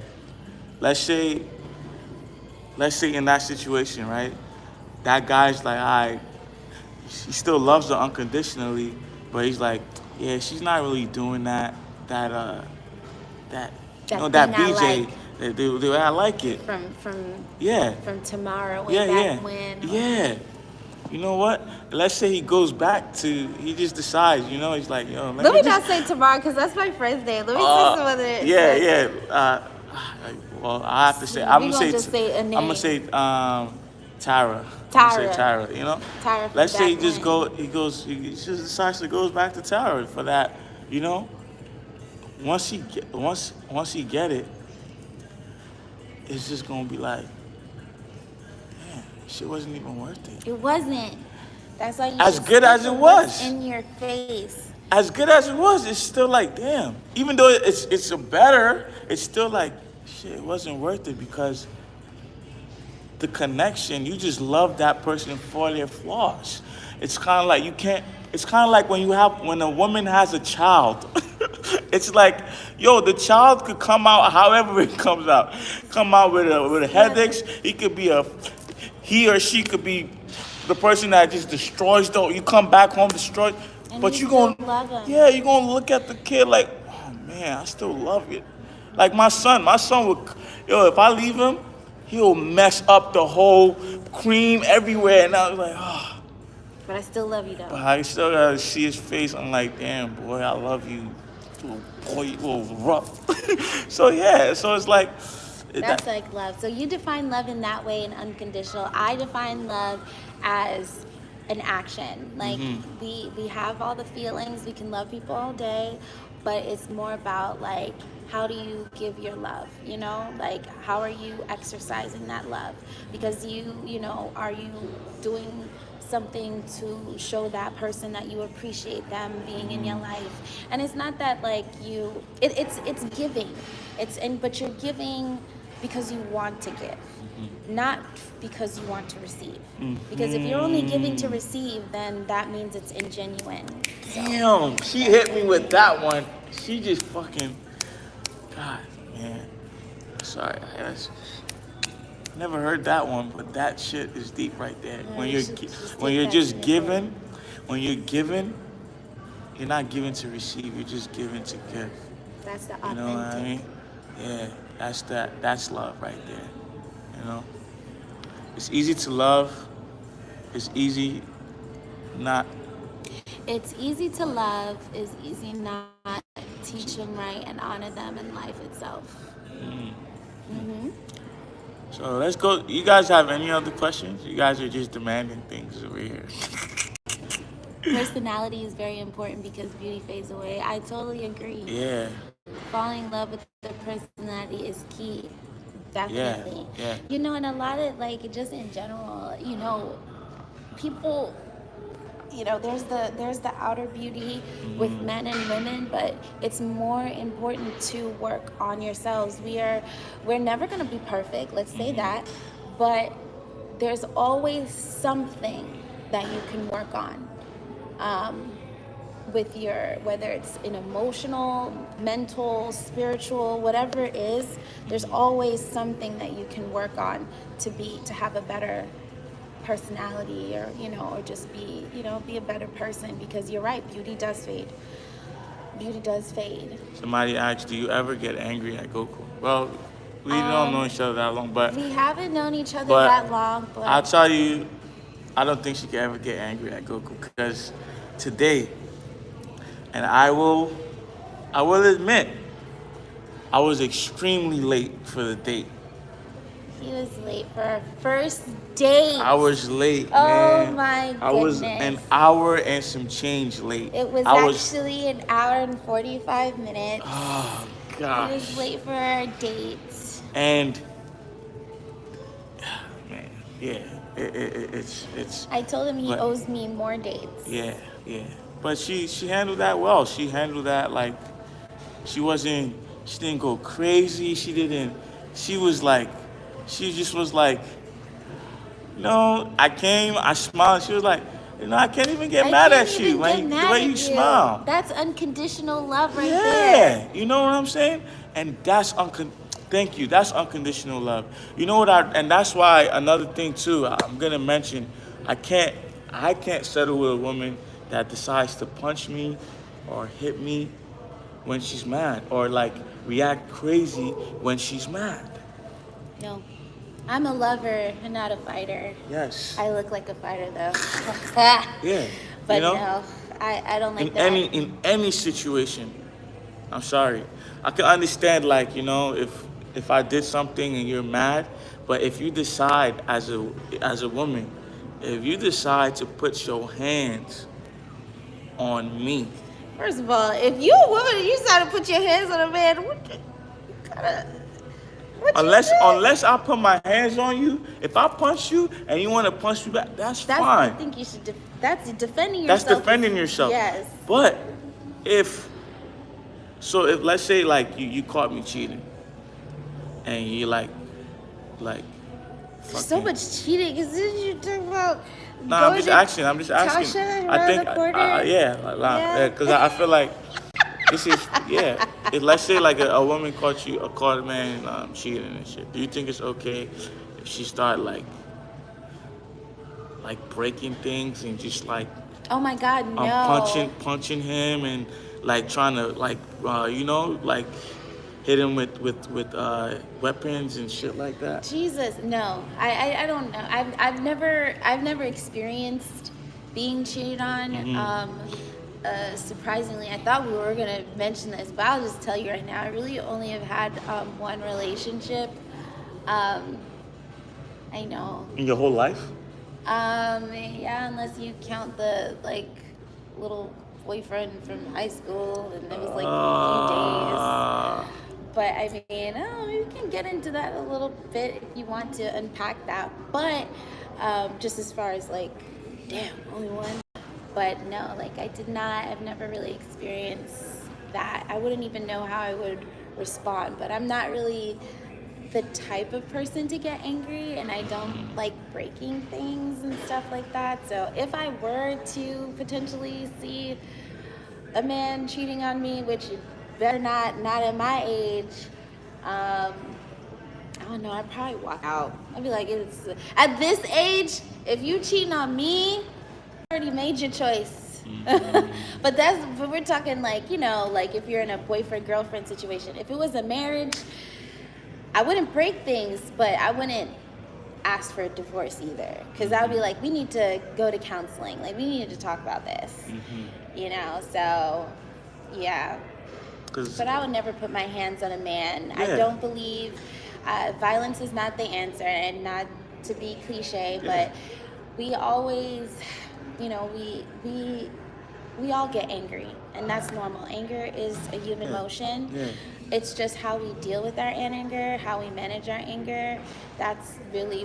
Let's say in that situation, right? That guy's like, all right, he still loves her unconditionally, but he's like, yeah, she's not really doing that That BJ. like. The way I like it. From tomorrow, way back when. Yeah. You know what? Let's say he goes back to, he just decides, you know, he's like, yo, let me not say tomorrow, because that's my friend's day. Let me say some other. Yeah. Well, I have to say, I'm gonna say Tara. Tara. I'm gonna say Tara. You know. Tara. Let's say he just decides to go back to Tara for that. You know. Once he get it, it's just gonna be like, man, shit wasn't even worth it. It wasn't. That's why you. As good as it was. In your face. As good as it was, it's still like, damn. Even though it's a better, it's still like, shit, it wasn't worth it because the connection, you just love that person for their flaws. It's kind of like it's kind of like when a woman has a child. It's like, yo, the child could come out however it comes out. Come out with a headaches. He or she could be the person that just destroys you come back home destroyed. And But you're gonna you're gonna look at the kid like, oh man, I still love it. Like my son would, if I leave him, he'll mess up the whole cream everywhere, and I was like, oh. But I still love you though. But I still gotta see his face. I'm like, damn boy, I love you, boy, you little rough. So it's like. That's like love. So you define love in that way, and unconditional. I define love as an action. Like we have all the feelings, we can love people all day, but it's more about like, how do you give your love, you know? Like, how are you exercising that love? Because you know, are you doing something to show that person that you appreciate them being in your life? And it's not that like it's giving. But you're giving because you want to give. Not because you want to receive. Because if you're only giving to receive, then that means it's ingenuine. So. Damn, she hit me with that one. She just fucking, God, man. Sorry, I never heard that one, but that shit is deep right there. Yeah, when you're just giving, you're not giving to receive. You're just giving to give. That's the authentic. You know what I mean? Yeah, that's love right there. You know, it's easy to love. It's easy not. It's easy to love. It's easy not teach them right and honor them in life itself. So let's go. You guys have any other questions? You guys are just demanding things over here. Personality is very important because beauty fades away. I totally agree. Yeah. Falling in love with the personality is key. Definitely. Yeah. You know, and a lot of like just in general, you know, people, you know, there's the outer beauty with men and women, but it's more important to work on yourselves. We're never going to be perfect, let's say that, but there's always something that you can work on. With your, whether it's an emotional, mental, spiritual, whatever it is, there's always something that you can work on to have a better personality, or you know, or just be, you know, be a better person, because you're right, beauty does fade. Somebody asked, do you ever get angry at Goku? Well, we don't know each other that long, but We haven't known each other that long, but I'll tell you, I don't think she can ever get angry at Goku, because today, and I will admit, I was extremely late for the date. he was late for our first date. I was late, Oh man. my goodness. I was an hour and some change late. It was actually an hour and 45 minutes. Oh, gosh. He was late for our date. And, man, yeah, it's. I told him he owes me more dates. Yeah. But she handled that well. She handled that like, she didn't go crazy. She just was like, no, I came, I smiled. She was like, you know, I can't even get mad at you. Like, the way you smile. That's unconditional love right there. there. You know what I'm saying? And that's thank you. That's unconditional love. You know what and that's why another thing too, I'm gonna mention, I can't settle with a woman that decides to punch me or hit me when she's mad, or like react crazy when she's mad. No. I'm a lover and not a fighter. Yes. I look like a fighter though. Yeah. But you know? no, I don't like that. In any situation, I'm sorry. I can understand, like, you know, if I did something and you're mad, but if you decide as a woman, if you decide to put your hands on me. First of all, if you a woman and you decide to put your hands on a man, Unless I put my hands on you, if I punch you and you want to punch me back, that's fine. I think you should. That's defending yourself. yourself. That's defending yourself. Yes. But if let's say like you caught me cheating, and you like. So much cheating. Is this you talking about? No, I'm just asking. Tasha I think, yeah. Because I feel like this is, yeah. Let's say like a woman caught a man cheating and shit. Do you think it's okay if she start like breaking things and just like? Oh my God, no. Punching him and like trying to hit him with weapons and shit like that. Jesus, no. I don't know. I've never experienced being cheated on. Surprisingly, I thought we were gonna mention this, but I'll just tell you right now. I really only have had one relationship. I know. In your whole life? Yeah, unless you count the little boyfriend from high school, and it was like a few days. But I mean, we can get into that a little bit if you want to unpack that. But just as far as only one. But no, I've never really experienced that. I wouldn't even know how I would respond. But I'm not really the type of person to get angry, and I don't like breaking things and stuff like that. So if I were to potentially see a man cheating on me, which better not at my age, I don't know, I'd probably walk out. I'd be like, it's at this age, if you cheating on me, you already made your choice. But we're talking if you're in a boyfriend-girlfriend situation. If it was a marriage, I wouldn't break things, but I wouldn't ask for a divorce either. Because I would be like, we need to go to counseling. We need to talk about this. So, yeah. But I would never put my hands on a man. Yeah. I don't believe violence is not the answer, and not to be cliche, but we always, we all get angry, and that's normal. Anger is a human emotion. It's just how we deal with our anger, how we manage our anger. That's really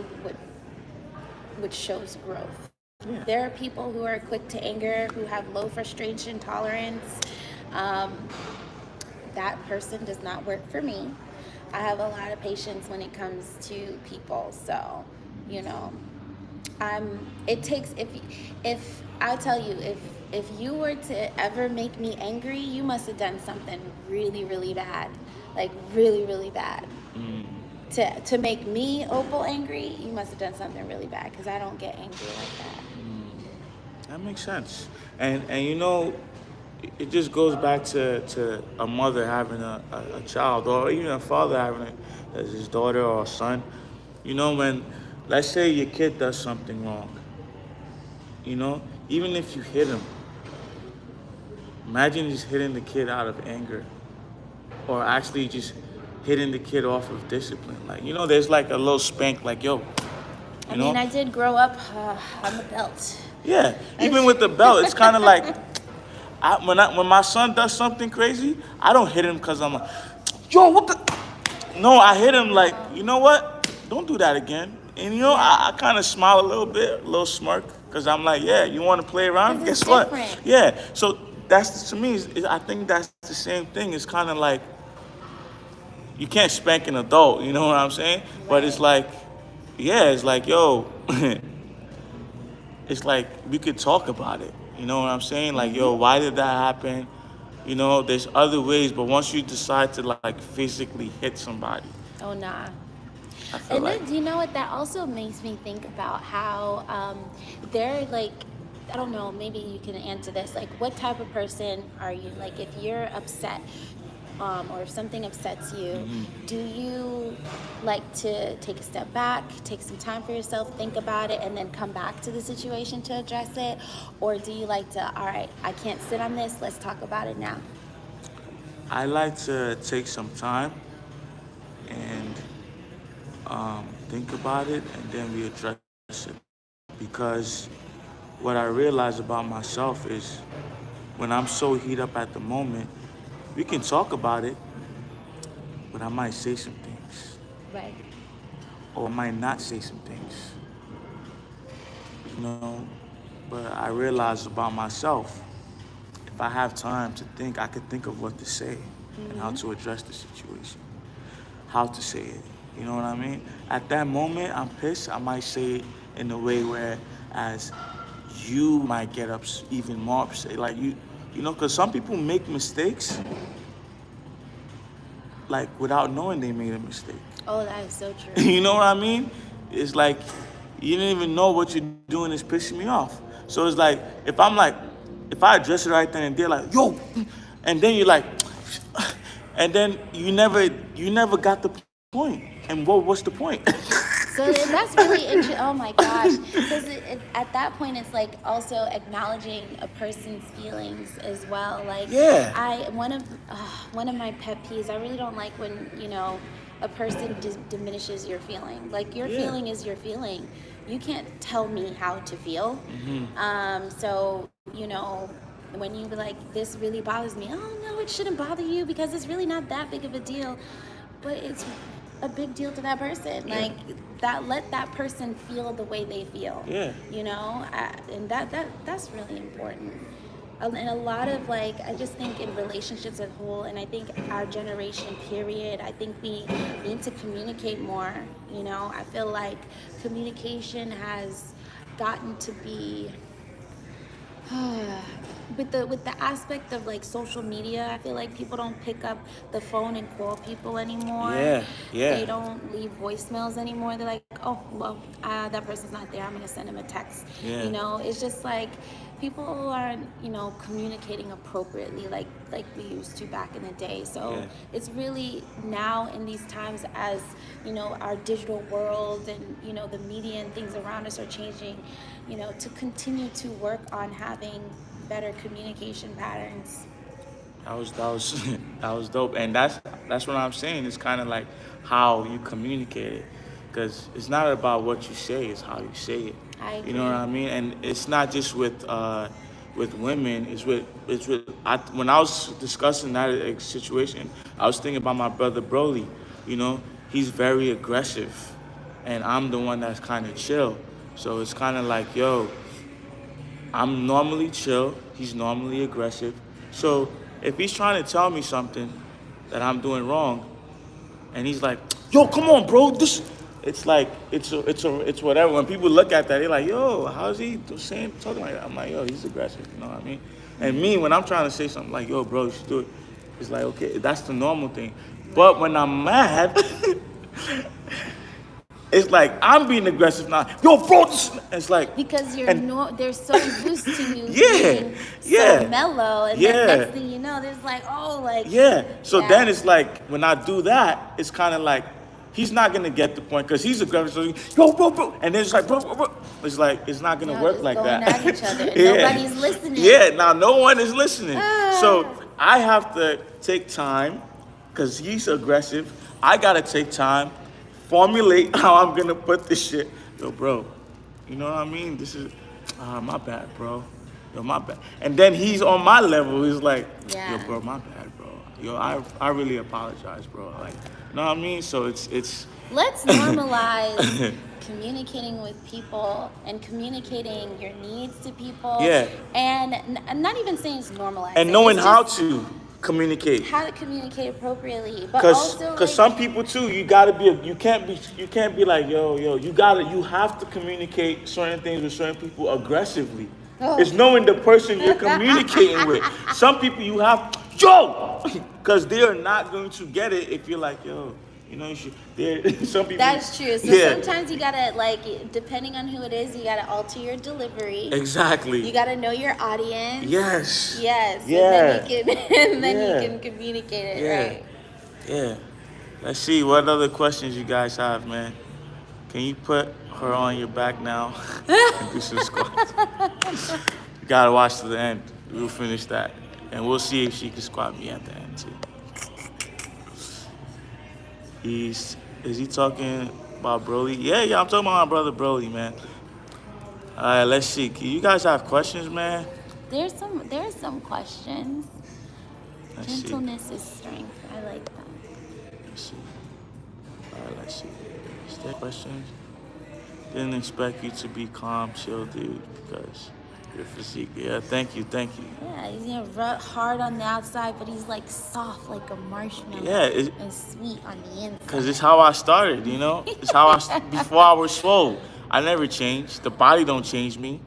what shows growth. Yeah. There are people who are quick to anger, who have low frustration tolerance. Um, that person does not work for me. I have a lot of patience when it comes to people. So, you know, it takes, if I tell you, if you were to ever make me angry, you must have done something really, really bad, like really, really bad. To make me, Opal, angry, you must have done something really bad, because I don't get angry like that. That makes sense. And you know, it just goes back to a mother having a child, or even a father having his daughter or son. You know, when, let's say your kid does something wrong, you know, even if you hit him, imagine just hitting the kid out of anger, or actually just hitting the kid off of discipline. Like, you know, there's like a little spank, like, yo, I mean, I did grow up on the belt. Yeah, even with the belt, it's kind of like, when my son does something crazy, I don't hit him because I'm like, yo, what the? No, I hit him like, you know what? Don't do that again. And you know, I kind of smile a little bit, a little smirk, because I'm like, yeah, you want to play around? Guess what? Different. Yeah. So that's, to me, I think that's the same thing. It's kind of like, you can't spank an adult, you know what I'm saying? Right. But it's like, yeah, it's like, yo. It's like we could talk about it. You know what I'm saying? Like, yo, why did that happen? You know, there's other ways, but once you decide to like physically hit somebody, Oh, nah. I feel And like, then, do you know what that also makes me think about? How they're like, I don't know, maybe you can answer this. Like, what type of person are you? Like, if you're upset, or if something upsets you, do you like to take a step back, take some time for yourself, think about it, and then come back to the situation to address it? Or do you like to, all right, I can't sit on this, let's talk about it now? I like to take some time and think about it, and then we address it. Because what I realize about myself is, when I'm so heat up at the moment, we can talk about it, but I might say some things, Right. or I might not say some things, you know. But I realize about myself, if I have time to think, I could think of what to say and how to address the situation, how to say it. You know what I mean? At that moment, I'm pissed. I might say it in a way where, as you might get even more upset. Like, you know, because some people make mistakes, like, without knowing they made a mistake. Oh, that is so true. You know what I mean? It's like, you didn't even know what you're doing is pissing me off. So it's like, if I address it right then and there, like, yo, and then you're like, and then you never got the point. And what's the point? So that's really interesting. Oh my gosh. Because at that point, it's like also acknowledging a person's feelings as well. Like, Yeah. one of my pet peeves, I really don't like when, a person diminishes your feeling. Like, your Yeah. feeling is your feeling. You can't tell me how to feel. So, when you be like, this really bothers me. Oh no, it shouldn't bother you, because it's really not that big of a deal. But it's a big deal to that person. Yeah. Like, let that person feel the way they feel. Yeah. And that's really important. And a lot of, like, I just think in relationships as a whole, and I think our generation period, I think we need to communicate more. I feel like communication has gotten to be with the aspect of, like, social media. I feel like people don't pick up the phone and call people anymore. Yeah. They don't leave voicemails anymore. They're like, oh, well, that person's not there, I'm gonna send them a text. Yeah. It's just like people aren't communicating appropriately like we used to back in the day. So Yeah. it's really now, in these times, as our digital world and the media and things around us are changing, to continue to work on having better communication patterns. That was that was dope, and that's what I'm saying. It's kind of like how you communicate it, because it's not about what you say; it's how you say it. I agree. You know what I mean? And it's not just with with women is when I was discussing that situation, I was thinking about my brother Broly. You know, he's very aggressive, and I'm the one that's kind of chill. So it's kind of like, yo, I'm normally chill. He's normally aggressive. So if he's trying to tell me something that I'm doing wrong, and he's like, "Yo, come on, bro. This," it's like it's whatever. When people look at that, they're like, "Yo, how's he talking like that?" I'm like, "Yo, he's aggressive." You know what I mean? And me, when I'm trying to say something like, "Yo, bro, you should do it," it's like, okay, that's the normal thing. But when I'm mad, it's like I'm being aggressive now. Yo, bro, it's like Because and they're so used to you yeah, being yeah, so mellow, and yeah. then next thing you know, there's like, oh, like Yeah. So yeah. then it's like when I do that, it's kind of like he's not gonna get the point because he's aggressive. So yo, bro, and then it's like, bro. It's like it's not gonna work just like going that. at each other, and Yeah. nobody's listening. Yeah. Now no one is listening. So I have to take time because he's aggressive. I gotta take time, formulate how I'm gonna put this shit. Yo, bro, you know what I mean? This is my bad, bro. Yo, my bad. And then he's on my level. He's like, Yeah. yo, bro, my bad, bro. Yo, I really apologize, bro. Like, you know what I mean? So it's. Let's normalize communicating with people and communicating your needs to people. Yeah. And I'm not even saying it's normalized. And knowing how to communicate. How to communicate appropriately, but also Because some people too, you can't be like, yo, you have to communicate certain things with certain people aggressively. Oh. It's knowing the person you're communicating with. Some people you have, yo, because they are not going to get it if you're like, yo, you know, you should. Some people. That's true. So sometimes you gotta, like, depending on who it is, you gotta alter your delivery. Exactly. You gotta know your audience. Yes. Yes. Yeah. And then you can communicate it, right? Yeah. Let's see what other questions you guys have, man. Can you put her on your back now and do some squats? You gotta watch to the end. We'll finish that, and we'll see if she can squat me at the end too. Is he talking about Broly? Yeah, I'm talking about my brother Broly, man. All right, let's see. You guys have questions, man? There's some questions. Let's Gentleness is strength. I like that. Let's see. All right, let's see. Is there questions? Didn't expect you to be calm, chill, dude, because your physique. Yeah, thank you. Yeah, he's hard on the outside, but he's like soft, like a marshmallow. Yeah, and sweet on the inside. Because it's how I started, you know? It's how before I was swole. I never changed. The body don't change me.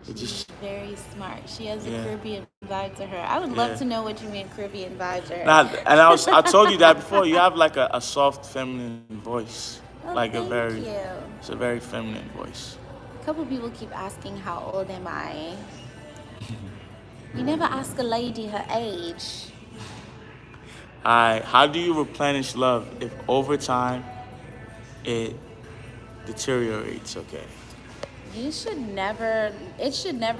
She's very smart. She has a Caribbean vibe to her. I would love to know what you mean Caribbean vibe to her. I told you that before. You have like a soft feminine voice. Oh, like thank you. It's a very feminine voice. A couple people keep asking how old am I. You never ask a lady her age. How do you replenish love if over time it deteriorates? Okay. It should never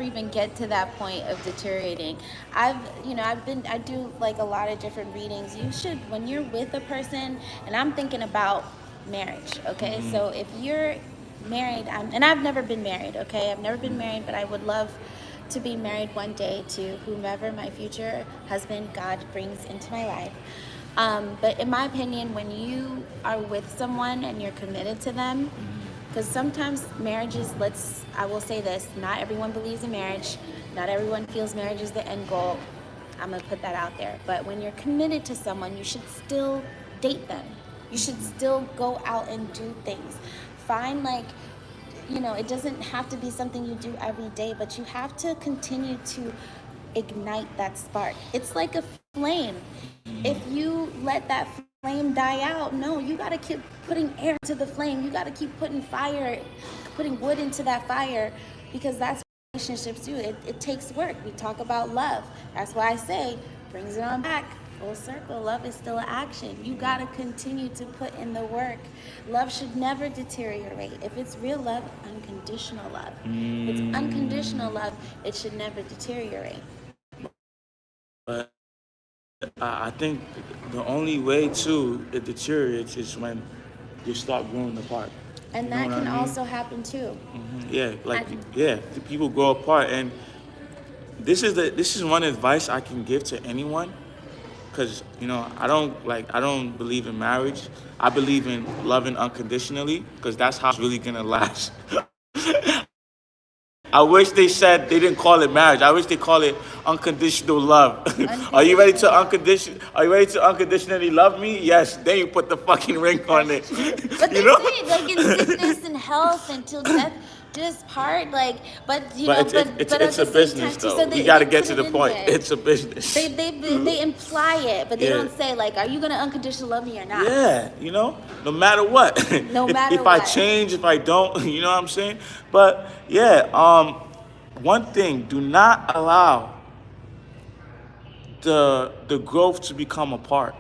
even get to that point of deteriorating. I do like a lot of different readings. You should, when you're with a person, and I'm thinking about marriage, okay? Mm-hmm. So if you're married, and I've never been married, okay? I've never been married, but I would love to be married one day to whomever my future husband God brings into my life. But in my opinion, when you are with someone and you're committed to them, because sometimes marriages, I will say this, not everyone believes in marriage, not everyone feels marriage is the end goal. I'm gonna put that out there. But when you're committed to someone, you should still date them. You should still go out and do things. Find it doesn't have to be something you do every day, but you have to continue to ignite that spark. It's like a flame. If you let that flame die out, no, you gotta keep putting air to the flame. You gotta keep putting wood into that fire, because that's what relationships do. It takes work. We talk about love. That's why I say, brings it on back. Full circle, love is still an action. You gotta continue to put in the work. Love should never deteriorate. If it's real love, unconditional love. If it's unconditional love, it should never deteriorate. But I think the only way it deteriorates is when you start growing apart. And that can also happen too. Yeah, the people grow apart, and this is one advice I can give to anyone, because I don't believe in marriage. I believe in loving unconditionally, because that's how it's really gonna last. I wish they said they didn't call it marriage. I wish they call it unconditional love. Are you ready to Are you ready to unconditionally love me? Yes. Then you put the fucking ring on it. But they you know. say like in sickness and health until death do us part. Like, but It's a business though. You got to get to the point. It's a business. They imply it, but they don't say like, are you gonna unconditionally love me or not? Yeah, no matter what. No matter if what. I change, if I don't, you know what I'm saying? But yeah, one thing, do not allow the growth to become apart.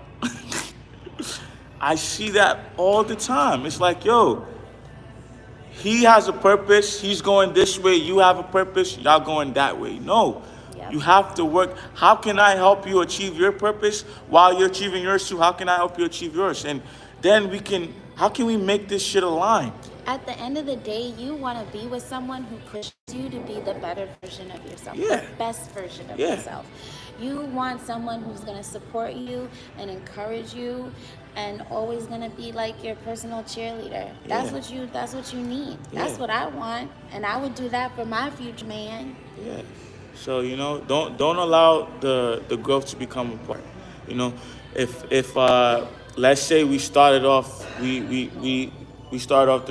I see that all the time. It's like, yo, he has a purpose, he's going this way, you have a purpose, y'all going that way. No. Yep. You have to work. How can I help you achieve your purpose while you're achieving yours too? How can I help you achieve yours? And then how can we make this shit align? At the end of the day, you want to be with someone who pushes you to be the better version of yourself, Yeah. the best version of Yeah. yourself. You want someone who's going to support you and encourage you and always going to be like your personal cheerleader. That's what you need. That's what I want, and I would do that for my future man. Yeah. So don't allow the growth to become apart. If let's say we started off the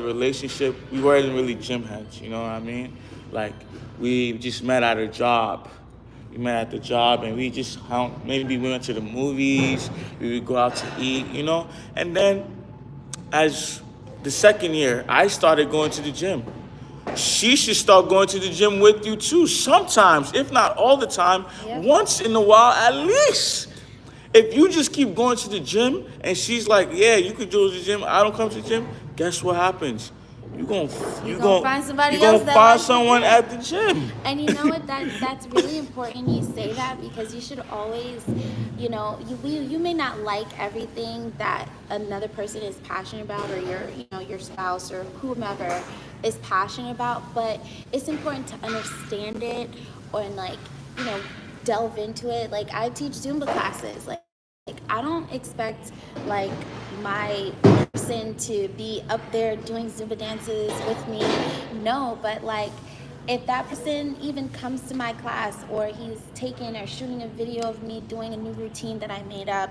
relationship, we weren't really gym heads. You know what I mean? Like we just met at a job. We met at the job and we just hung. Maybe we went to the movies. We would go out to eat. And then as the second year, I started going to the gym. She should start going to the gym with you too. Sometimes, if not all the time, once in a while at least. If you just keep going to the gym and she's like, yeah, you could go to the gym, I don't come to the gym, guess what happens? You're gonna find somebody you're else gonna that find likes someone it. at the gym. And you know what? That's really important you say that, because you should always, you may not like everything that another person is passionate about, or your spouse or whomever is passionate about, but it's important to understand it and delve into it. Like I teach Zumba classes. Like I don't expect like my person to be up there doing Zumba dances with me. No, but like if that person even comes to my class, or he's taking or shooting a video of me doing a new routine that I made up,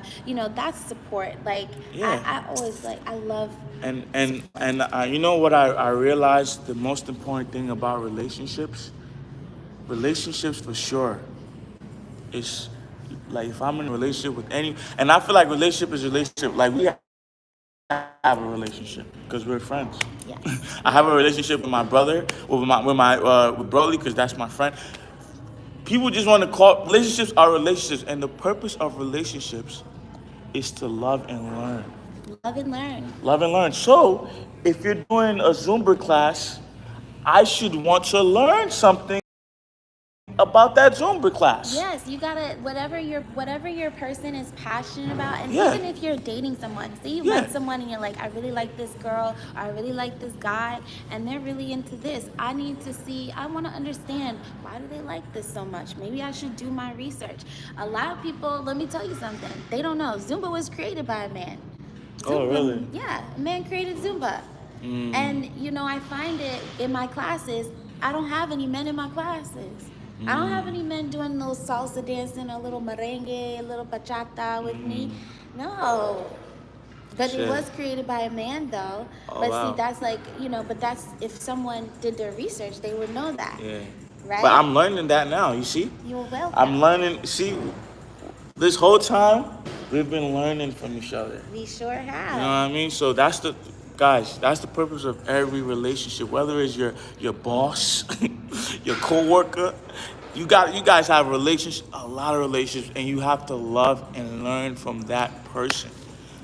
that's support. Like I always I love. And you know what I realized, the most important thing about relationships for sure is like if I'm in a relationship with and I feel like relationship is a relationship. Like we have a relationship because we're friends. Yes. I have a relationship with my brother, with Broly, because that's my friend. People just want to call relationships are relationships, and the purpose of relationships is to love and learn. Love and learn. Love and learn. So, if you're doing a Zumba class, I should want to learn something about that Zumba class. Yes, you gotta whatever your person is passionate about, and even if you're dating someone, say you met someone and you're like, I really like this girl, or I really like this guy, and they're really into this. I want to understand, why do they like this so much? Maybe I should do my research. A lot of people, let me tell you something, they don't know. Zumba was created by a man. Oh, really? Yeah, a man created Zumba. And I find it in my classes, I don't have any men in my classes. I don't have any men doing a little salsa dancing, a little merengue, a little bachata with me. No. But it was created by a man, though. Oh, but wow. see, that's like, but that's, if someone did their research, they would know that. Yeah. Right? But I'm learning that now, you see? You're welcome. I'm learning, see, this whole time, we've been learning from each other. We sure have. You know what I mean? So that's the purpose of every relationship, whether it's your boss, your coworker. You guys have a lot of relationships, and you have to love and learn from that person.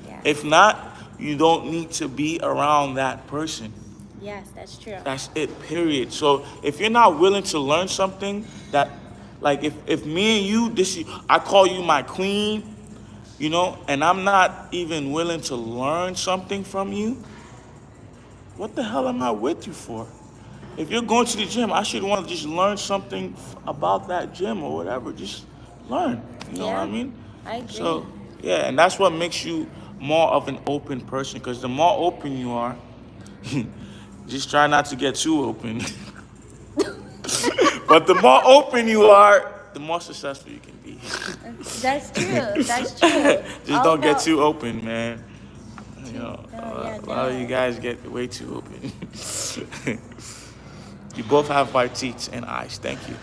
Yeah. If not, you don't need to be around that person. Yes, that's true. That's it, period. So if you're not willing to learn something that, like if me and you, I call you my queen, and I'm not even willing to learn something from you, what the hell am I with you for? If you're going to the gym, I should want to just learn something about that gym or whatever. Just learn. You know what I Yeah, mean? I agree. So yeah, and that's what makes you more of an open person. Because the more open you are, just try not to get too open. But the more open you are, the more successful you can be. That's true. That's true. Just All don't get about. too open, man. You Gee, know, no, yeah, a lot of you no. guys get way too open. You both have white teeth and eyes. Thank you.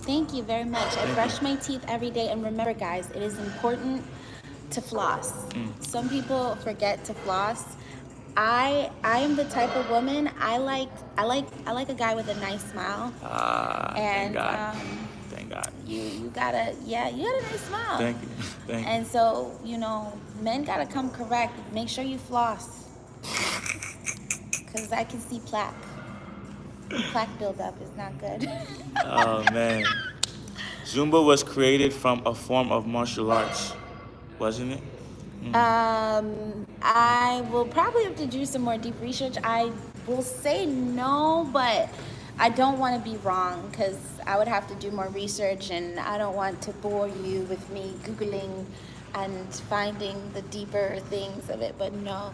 Thank you very much. I Thank you. brush my teeth every day, and remember, guys, it is important to floss. Some people forget to floss. I am the type of woman I like a guy with a nice smile, Thank and God. Thank God. you gotta, yeah, you got a nice smile. Thank you. Thank you. And so, men gotta come correct. Make sure you floss, cause I can see plaque. Plaque buildup is not good. Oh man. Zumba was created from a form of martial arts, wasn't it? I will probably have to do some more deep research. I will say no, but I don't want to be wrong because I would have to do more research, and I don't want to bore you with me Googling and finding the deeper things of it. But no,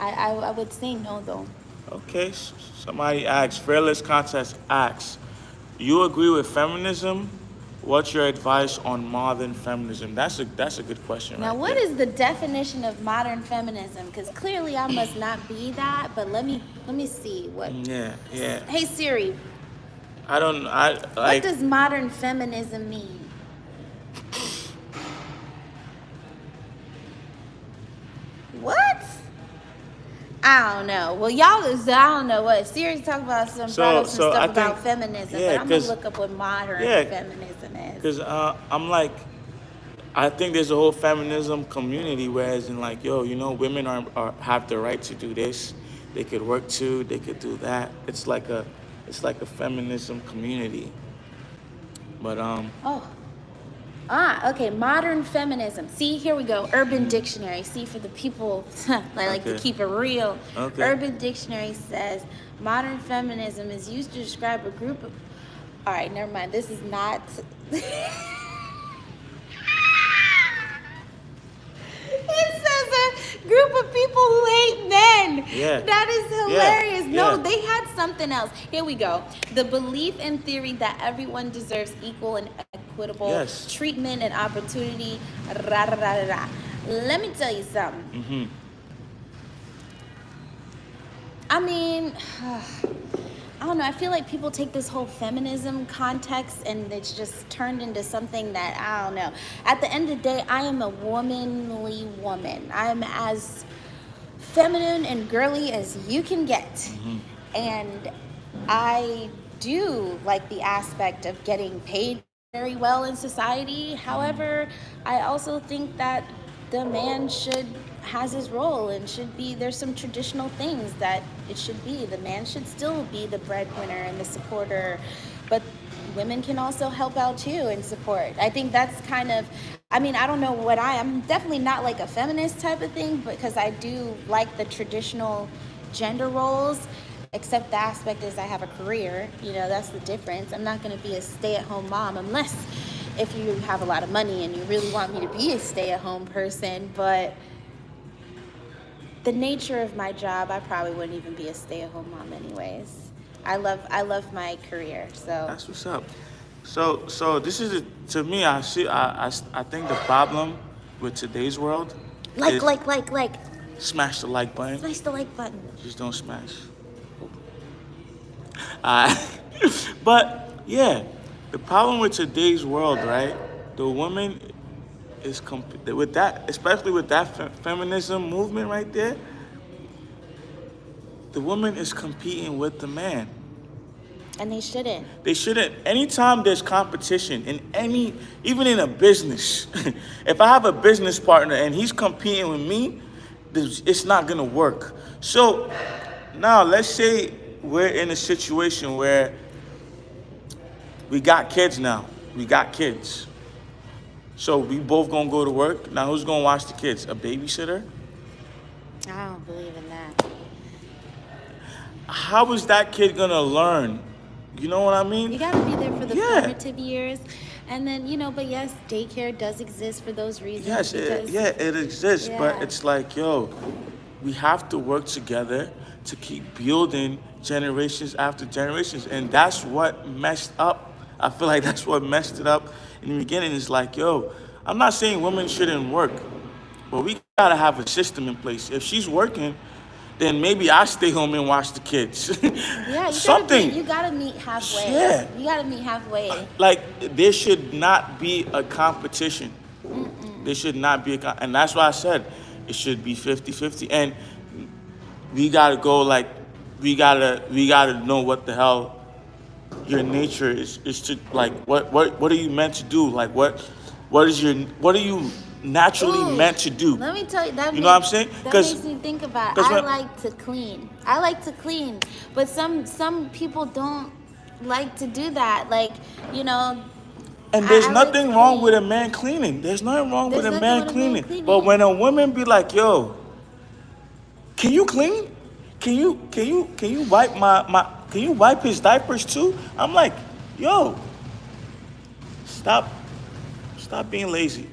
I would say no though. Okay. Somebody asks. Fearless Contest asks. You agree with feminism? What's your advice on modern feminism? That's a good question. Now, right what there. is the definition of modern feminism? Because clearly I must not be that. But let me see what. Yeah, yeah. Hey Siri, I don't. I what like. does modern feminism mean? What? I don't know. Well, y'all is, I don't know what. Siri talk about brought up some stuff I about think, feminism, yeah, but I'm gonna 'cause- look up what modern yeah, feminism is. because I'm like, I think there's a whole feminism community, whereas in like, yo, women are have the right to do this. They could work too. They could do that. It's like a feminism community. But Oh. Okay, modern feminism. See, here we go. Urban Dictionary. See, for the people that like to Okay. keep it real. Okay. Urban Dictionary says modern feminism is used to describe a group of. All right, never mind. This is not. It says a group of people who hate men. Yeah. That is hilarious. Yeah. No, Yeah. they had something else. Here we go. The belief and theory that everyone deserves equal and equitable Yes. treatment and opportunity. Rah, rah, rah, rah. Let me tell you something. I mean, I don't know. I feel like people take this whole feminism context and it's just turned into something that, I don't know. At the end of the day, I am a womanly woman. I'm as feminine and girly as you can get. And I do like the aspect of getting paid very well in society. However, I also think that the man has his role and there's some traditional things that it should be. The man should still be the breadwinner and the supporter, but women can also help out too and support. I think that's kind of, I mean, I don't know what I'm definitely not like a feminist type of thing, because I do like the traditional gender roles, except the aspect is I have a career. That's the difference. I'm not going to be a stay-at-home mom unless if you have a lot of money and you really want me to be a stay-at-home person. But the nature of my job, I probably wouldn't even be a stay-at-home mom anyways. I love my career. So that's what's up. So this is to me. I think the problem with today's world. like Smash the like button. smash the like button. Just don't smash. But yeah, the problem with today's world, right? The woman is with that, especially with that feminism movement right there. The woman is competing with the man. And they shouldn't. They shouldn't. Anytime there's competition even in a business, if I have a business partner and he's competing with me, it's not gonna work. So now let's say we're in a situation where we got kids now. We got kids. So we both gonna go to work. Now who's gonna watch the kids? A babysitter? I don't believe in that. how is that kid gonna learn? You know what I mean? You gotta be there for the Yeah. formative years, and then but yes, daycare does exist for those reasons. Yes, because, it exists, but yeah. it's like, yo, we have to work together to keep building generations after generations, and that's what messed up. I feel like that's what messed it up in the beginning. It's like, yo, I'm not saying women shouldn't work, but we gotta have a system in place. If she's working, then maybe I stay home and watch the kids. Yeah, Something. you gotta meet halfway. Yeah. You gotta meet halfway. Like, there should not be a competition. There should not be and that's why I said it should be 50-50. And we gotta go, like, we gotta know what the hell your nature is to, like, what are you meant to do? Like, what are you naturally Ooh, meant to do? Let me tell you, You know what I'm saying? That makes me think about it. I like to clean. But some people don't like to do that. Like, And there's I nothing like to wrong clean. with a man cleaning. There's nothing wrong There's with a nothing man with a man cleaning. cleaning. But when a woman be like, yo, can you clean? Can you wipe can you wipe his diapers too? I'm like, yo, stop being lazy.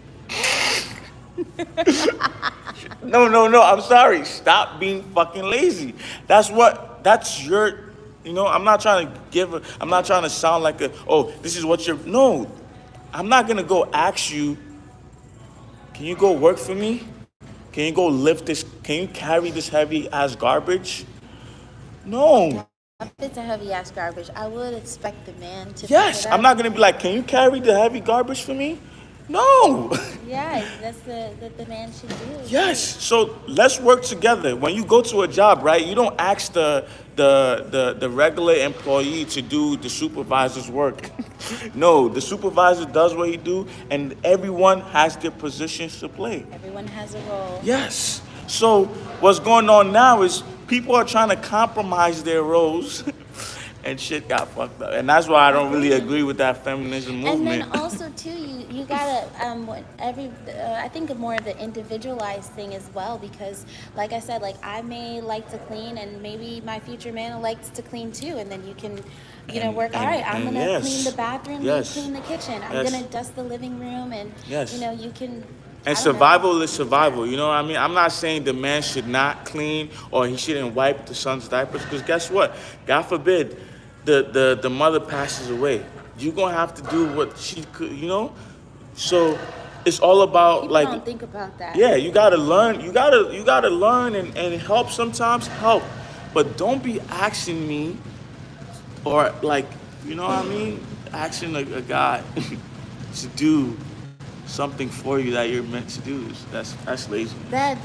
No, I'm sorry. Stop being fucking lazy. That's your, I'm not trying to sound like this is what you're, no. I'm not gonna go ask you, can you go work for me? Can you go lift this, can you carry this heavy ass garbage? No. If it's a heavy ass garbage, I would expect the man to. Yes, I'm not gonna be like, can you carry the heavy garbage for me? No. Yeah, that's the man should do. Yes. So let's work together. When you go to a job, right, you don't ask the regular employee to do the supervisor's work. No, the supervisor does what he do, and everyone has their positions to play. Everyone has a role. Yes. So what's going on now is people are trying to compromise their roles, and shit got fucked up. And that's why I don't really agree with that feminism movement. And then also too, you gotta I think more of the individualized thing as well, because like I said, like I may like to clean, and maybe my future man likes to clean too, and then you can work. All right, I'm gonna clean the bathroom, you clean the kitchen. I'm gonna dust the living room, and you can. And survival is survival, you know what I mean? I'm not saying the man should not clean or he shouldn't wipe the son's diapers, because guess what? God forbid the mother passes away. You're gonna have to do what she could, So it's all about People don't think about that. Yeah, you gotta learn. You gotta learn and help sometimes. Help, but don't be asking me, or like, you know what I mean? Asking a guy to do something for you that you're meant to do. That's lazy. That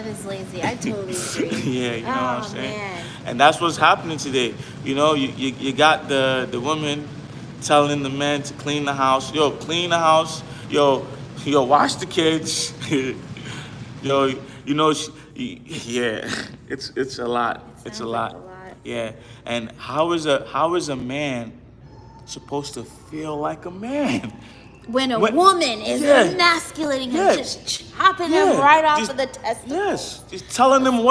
is lazy. I totally agree. Yeah, you know what I'm saying? Man. And that's what's happening today. You got the woman telling the man to clean the house. Yo, clean the house. Yo, watch the kids. Yeah, it's a lot. It's a lot. Like a lot. Yeah. And how is a man supposed to feel like a man? When a woman is emasculating him, just chopping him right off of the testicles. Yes, just telling him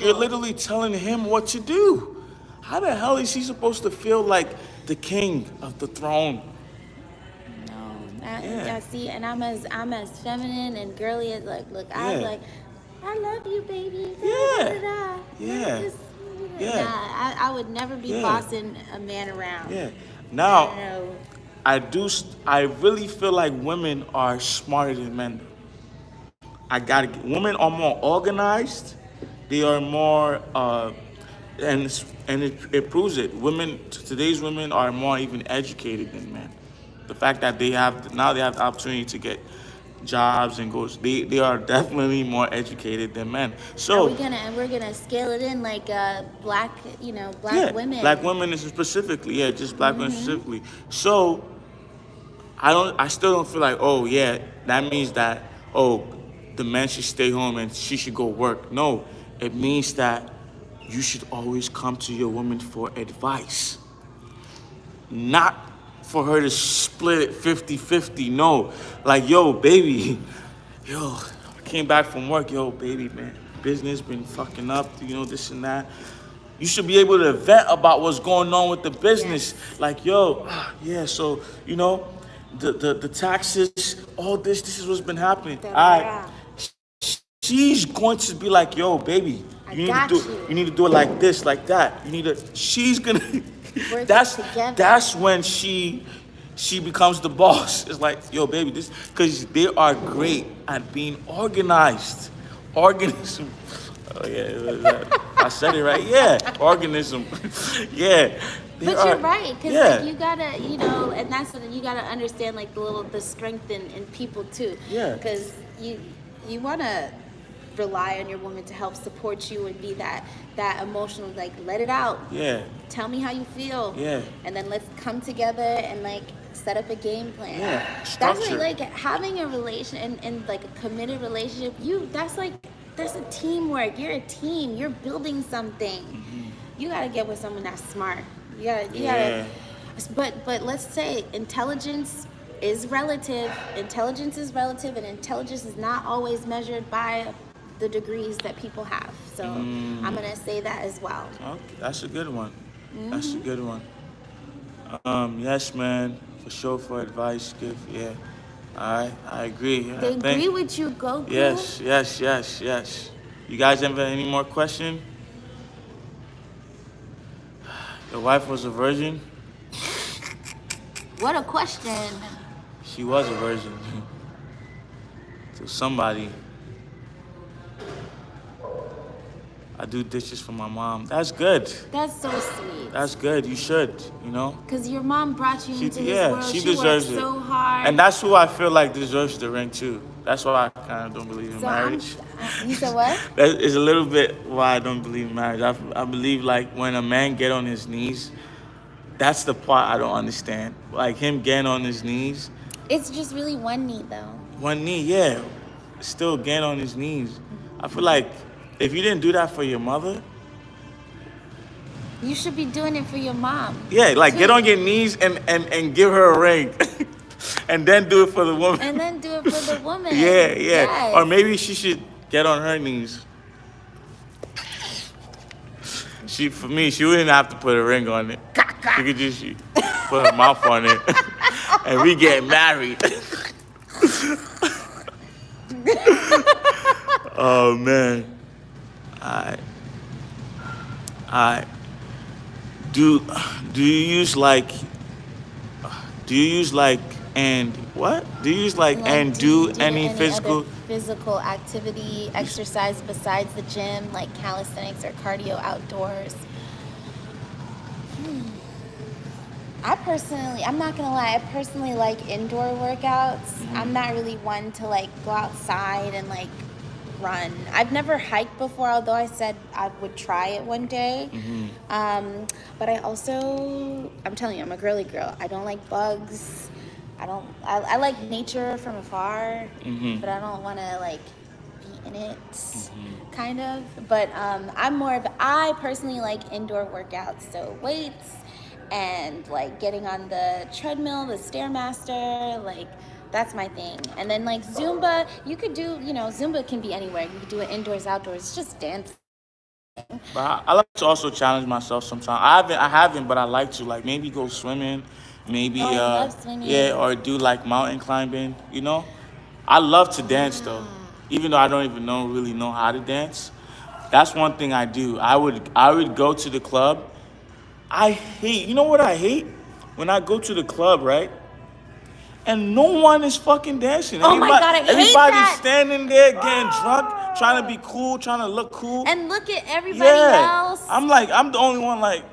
you're literally telling him what to do. How the hell is he supposed to feel like the king of the throne? No, see, and I'm as feminine and girly as look, I'm like, I love you, baby. I would never be bossing a man around. Yeah. Now, I really feel like women are smarter than men. Women are more organized. They are more, and it proves it. Today's women are more even educated than men. The fact that they have the opportunity to get jobs and they are definitely more educated than men. So we're gonna scale it in like black women. Black women specifically, just black women specifically. So I still don't feel like, that means that the man should stay home and she should go work. No, it means that you should always come to your woman for advice, not for her to split it 50-50. No, like, yo, baby, I came back from work. Yo, baby, man, business been fucking up, this and that. You should be able to vent about what's going on with the business. Yes. Like, yo, yeah, so, the taxes, all this is what's been happening. Da, All da, right. da. She's going to be like, yo, baby, I you need got to do you. you need to do it like this, like that. You need to she's gonna Work together. that's when she becomes the boss. It's like, yo, baby, this because they are great at being organized. Organism. Oh yeah, I said it right. Yeah, organism. Yeah. But you're right, because Yeah. like you gotta, and that's what you gotta understand, like the strength in people too. Yeah. Because you wanna rely on your woman to help support you and be that emotional, like let it out. Yeah. Tell me how you feel. Yeah. And then let's come together and like set up a game plan. Yeah. That's Structure. like having a relation and like a committed relationship. That's a teamwork. You're a team. You're building something. Mm-hmm. You gotta get with someone that's smart. You Yeah. gotta. But let's say intelligence is relative. Intelligence is relative, and intelligence is not always measured by the degrees that people have. So I'm gonna say that as well. Okay, that's a good one. That's a good one. Yes, man, for sure. For advice, give. Yeah, I agree. Yeah, They agree with you, Goku. Yes. You guys have any more question? Your wife was a virgin. What a question. She was a virgin to somebody. I do dishes for my mom. That's good. That's so sweet. That's good. You should, Because your mom brought you into this world. She She deserves worked it. so hard. And that's who I feel like deserves the ring too. That's why I kind of don't believe in So marriage. you said what? That is a little bit why I don't believe in marriage. I believe like when a man get on his knees, that's the part I don't understand. Like him getting on his knees. It's just really one knee though. One knee, yeah. Still getting on his knees. I feel like if you didn't do that for your mother, You should be doing it for your mom. yeah, like too. get on your knees and give her a ring. And then do it for the woman. And then do it for the woman. Yeah. Yes. Or maybe she should get on her knees. For me, she wouldn't have to put a ring on it. She could just put her mouth on it. And we get married. Oh, man. Alright. Do you use like and what? Do you use like and do any physical other physical activity, exercise besides the gym, like calisthenics or cardio outdoors? I'm not gonna lie, I personally like indoor workouts. I'm not really one to like go outside and like run. I've never hiked before, although I said I would try it one day. But I'm telling you, I'm a girly girl. I don't like bugs. I like nature from afar, but I don't want to like be in it, kind of. But I personally like indoor workouts, so weights and like getting on the treadmill, the Stairmaster, like that's my thing. And then like Zumba, you could do, Zumba can be anywhere. You could do it indoors, outdoors. It's just dance. But I like to also challenge myself sometimes. I haven't, but I like to like maybe go swimming, maybe I love swimming. yeah, or do like mountain climbing. I love to dance though, even though I don't even really know how to dance. That's one thing I do. I would go to the club. I hate. You know what I hate? When I go to the club, right? And no one is fucking dancing. Oh my God, I hate Everybody's that. standing there getting drunk, trying to be cool, trying to look cool. And look at everybody else. I'm the only one like,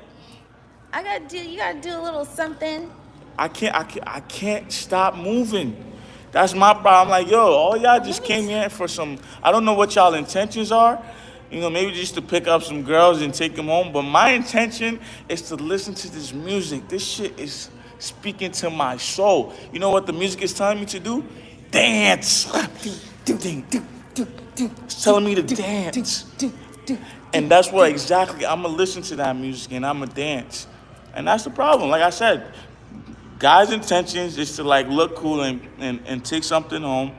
You gotta do a little something. I can't stop moving. That's my problem. I'm like, yo, all y'all just came here for some, I don't know what y'all intentions are. Maybe just to pick up some girls and take them home. But my intention is to listen to this music. This shit is speaking to my soul. You know what the music is telling me to do? Dance. It's telling me to dance. And that's what exactly, I'm going to listen to that music and I'm going to dance. And that's the problem. Like I said, guys' intentions is to like look cool and take something home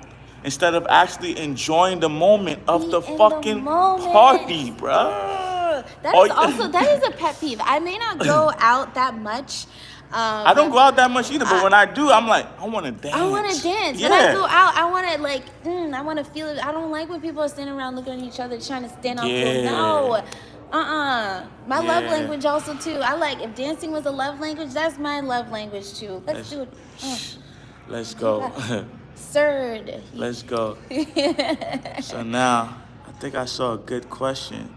instead of actually enjoying the moment of the fucking party, bruh. That Oh, is also, that is a pet peeve. I may not go out that much. I don't go out that much either, but when I do, I'm like, I want to dance. I want to dance. When I go out, I want to like, I want to feel it. I don't like when people are standing around looking at each other trying to stand on floor. No. My love language also too. I like, if dancing was a love language, that's my love language too. Let's do it. Let's go. Third. Let's go. So now, I think I saw a good question.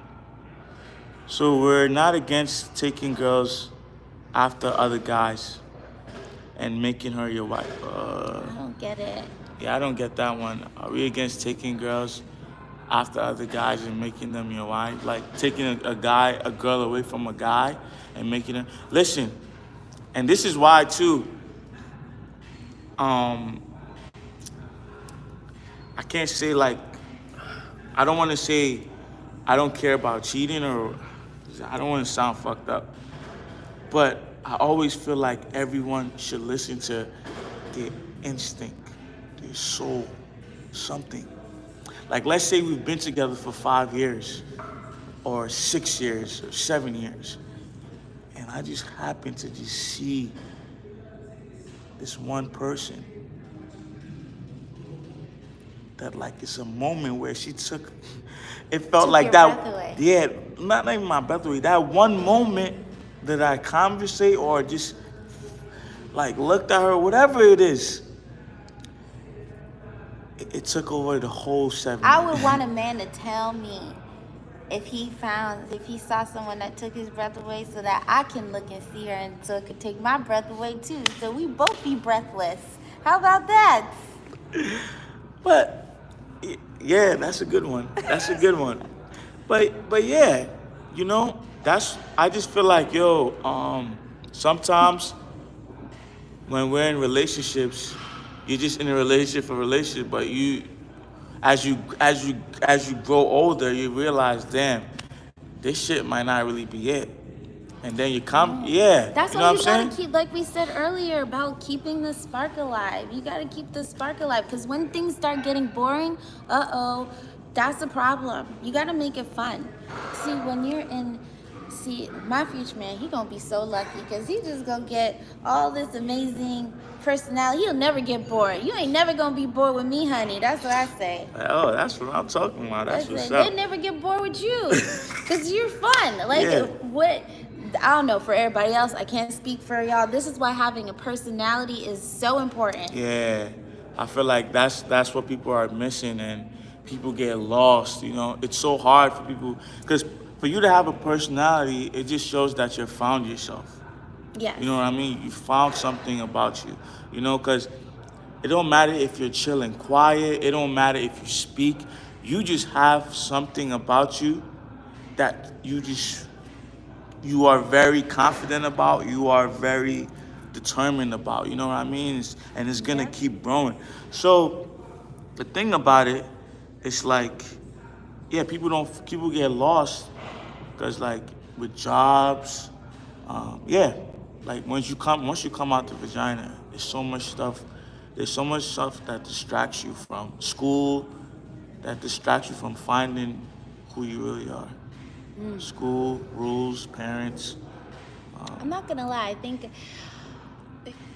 So we're not against taking girls after other guys and making her your wife. I don't get it. Yeah, I don't get that one. Are we against taking girls after other guys and making them your wife? Like taking a girl away from a guy and making them... Listen, and this is why too, I can't say like, I don't want to say I don't care about cheating, or I don't want to sound fucked up, but I always feel like everyone should listen to their instinct, their soul, something. Like, let's say we've been together for 5 years, or 6 years, or 7 years, and I just happen to just see this one person that, like, it's a moment where she took, it felt like that. Breath away. Yeah, not even my breath away. That one moment that I conversate or just like looked at her, whatever it is, it took over the whole 7 years. I would want a man to tell me if he saw someone that took his breath away, so that I can look and see her, and so it could take my breath away too. So we both be breathless. How about that? But yeah, that's a good one. That's a good one. But yeah, you know, I just feel like, sometimes when we're in relationships, you're just in a relationship for relationship, but as you grow older, you realize, damn, this shit might not really be it. And then you come, That's you know why what I'm you saying? gotta keep, like we said earlier, about keeping the spark alive. You gotta keep the spark alive, because when things start getting boring, that's a problem. You gotta make it fun. See, when you're in, my future man, he gonna be so lucky, because he just gonna get all this amazing personality. He'll never get bored. You ain't never gonna be bored with me, honey. That's what I say. Oh, that's what I'm talking about. That's what's up. They never get bored with you, because you're fun. Like, what... I don't know, for everybody else, I can't speak for y'all. This is why having a personality is so important. Yeah, I feel like that's what people are missing, and people get lost, you know. It's so hard for people, because for you to have a personality, it just shows that you found yourself. Yes. You know what I mean? You found something about you, you know, because it don't matter if you're chill and quiet. It don't matter if you speak. You just have something about you that you are very confident about, you are very determined about, you know what I mean? And it's gonna keep growing. So the thing about it, it's like, people get lost, because like with jobs, like once you come out the vagina, there's so much stuff that distracts you from school, that distracts you from finding who you really are. School, rules, parents. I'm not gonna lie,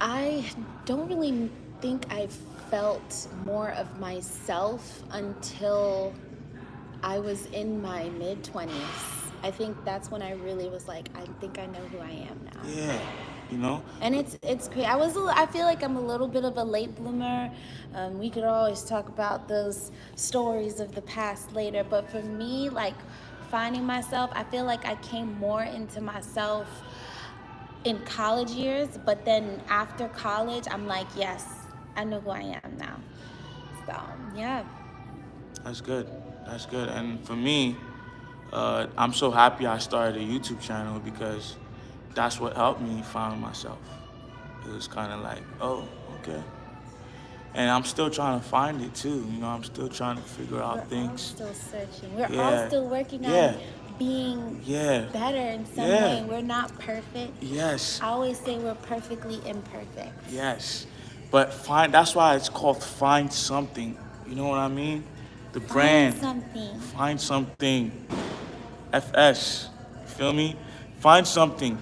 I don't really think I felt more of myself until I was in my mid-20s. I think that's when I really was like, I think I know who I am now. Yeah, you know? And it's great. I feel like I'm a little bit of a late bloomer. We could always talk about those stories of the past later, but for me, like, finding myself, I feel like I came more into myself in college years, but then after college, I'm like, yes, I know who I am now. So, yeah. That's good. And for me, I'm so happy I started a YouTube channel, because that's what helped me find myself. It was kind of like, oh, okay. And I'm still trying to find it too. You know, I'm still trying to figure out things. We're all still searching. We're all still working on being better in some way. We're not perfect. Yes. I always say we're perfectly imperfect. Yes. But that's why it's called Find Something. You know what I mean? The brand. Find something. Find Something. FS. feel me? Find something.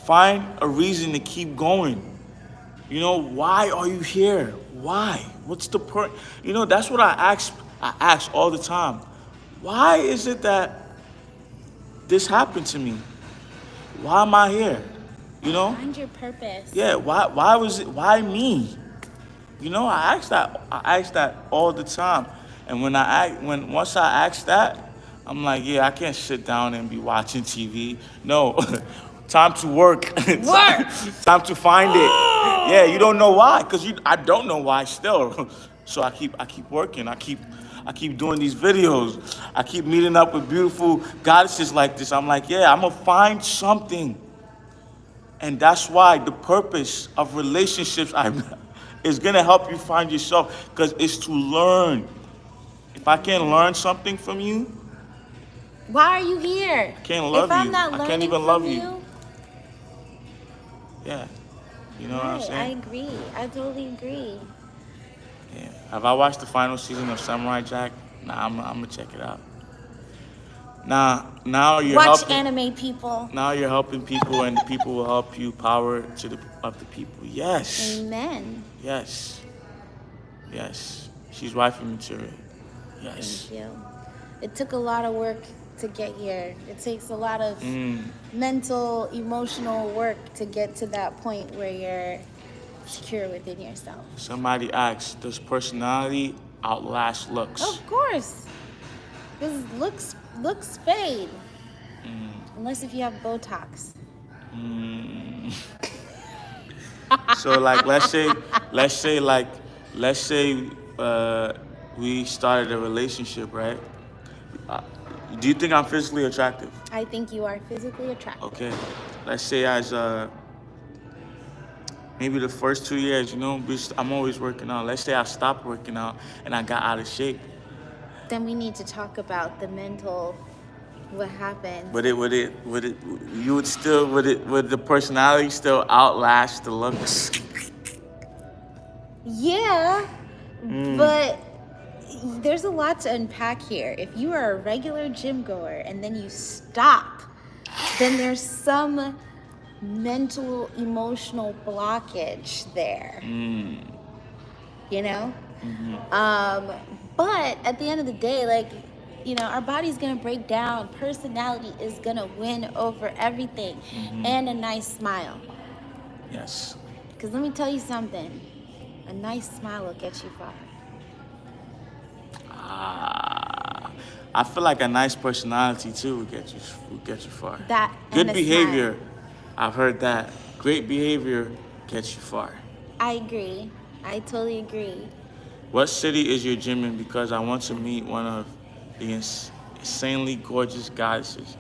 Find a reason to keep going. You know, why are you here? Why? What's the point? You know, that's what I ask all the time. Why is it that this happened to me? Why am I here? You know? Find your purpose. Yeah, why me? You know, I ask that all the time. And once I ask that, I'm like, yeah, I can't sit down and be watching TV. No. Time to work. Time to find it. Yeah, you don't know why, because I don't know why still. So I keep working. I keep doing these videos. I keep meeting up with beautiful goddesses like this. I'm like, yeah, I'm gonna find something. And that's why the purpose of relationships is gonna help you find yourself, because it's to learn. If I can't learn something from you, why are you here? I can't love if I'm you. Not I can't even love you. Yeah, you know what I'm saying? I agree. I totally agree. Yeah. Have I watched the final season of Samurai Jack? Nah, I'm gonna check it out. Now you're Watch helping. anime, people. Now you're helping people, and the people will help you. Power of the people. Yes. Amen. Yes. She's wifey material. Yes. Thank you. It took a lot of work to get here. It takes a lot of mental, emotional work to get to that point where you're secure within yourself. Somebody asked, does personality outlast looks? Of course. Because looks fade. Unless if you have Botox. So like, let's say we started a relationship, right? Do you think I'm physically attractive? I think you are physically attractive. Okay. Let's say as maybe the first 2 years, you know, I'm always working out. Let's say I stopped working out and I got out of shape. Then we need to talk about the mental, what happened. Would the personality still outlast the looks? Yeah, but there's a lot to unpack here. If you are a regular gym goer and then you stop, then there's some mental, emotional blockage there. You know? But at the end of the day, like, you know, our body's gonna break down. Personality is gonna win over everything, and a nice smile. Yes. Because let me tell you something, a nice smile will get you far. I feel like a nice personality too will get you far. That good and a behavior, smile. I've heard that. Great behavior gets you far. I agree. I totally agree. What city is your gym in? Because I want to meet one of the insanely gorgeous goddesses.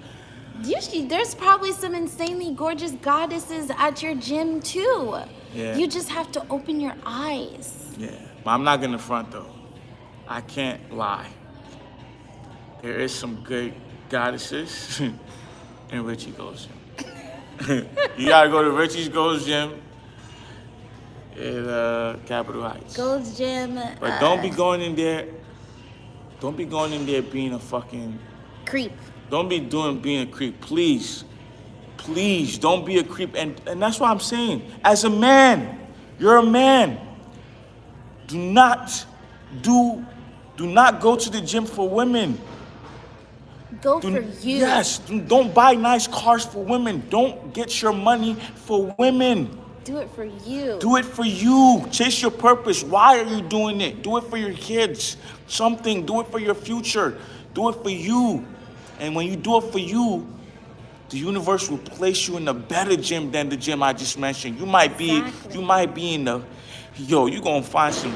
Usually, there's probably some insanely gorgeous goddesses at your gym too. Yeah. You just have to open your eyes. Yeah, but I'm not gonna front though. I can't lie. There is some good goddesses in Richie Goes Gym. You gotta go to Richie's Goes Gym in Capitol Heights. Gold's Gym. But don't be going in there. Don't be going in there being a fucking creep. Don't be being a creep, please. Please, don't be a creep. And that's what I'm saying. As a man, you're a man. Do not go to the gym for women. Go for you. Yes, don't buy nice cars for women. Don't get your money for women. Do it for you. Do it for you. Chase your purpose. Why are you doing it? Do it for your kids. Something. Do it for your future. Do it for you. And when you do it for you, the universe will place you in a better gym than the gym I just mentioned. You might be in the, you're gonna find some,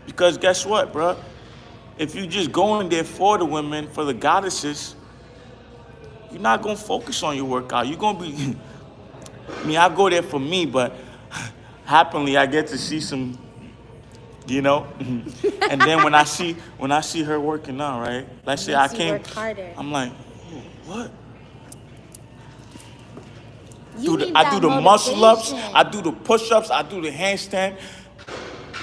because guess what, bro? If you just go in there for the women, for the goddesses, you're not gonna focus on your workout. You're gonna be, I go there for me, but happily I get to see some, and then when I see her working out, right? Let's say I came, I'm like, what? I do the muscle ups, I do the push ups, I do the handstand.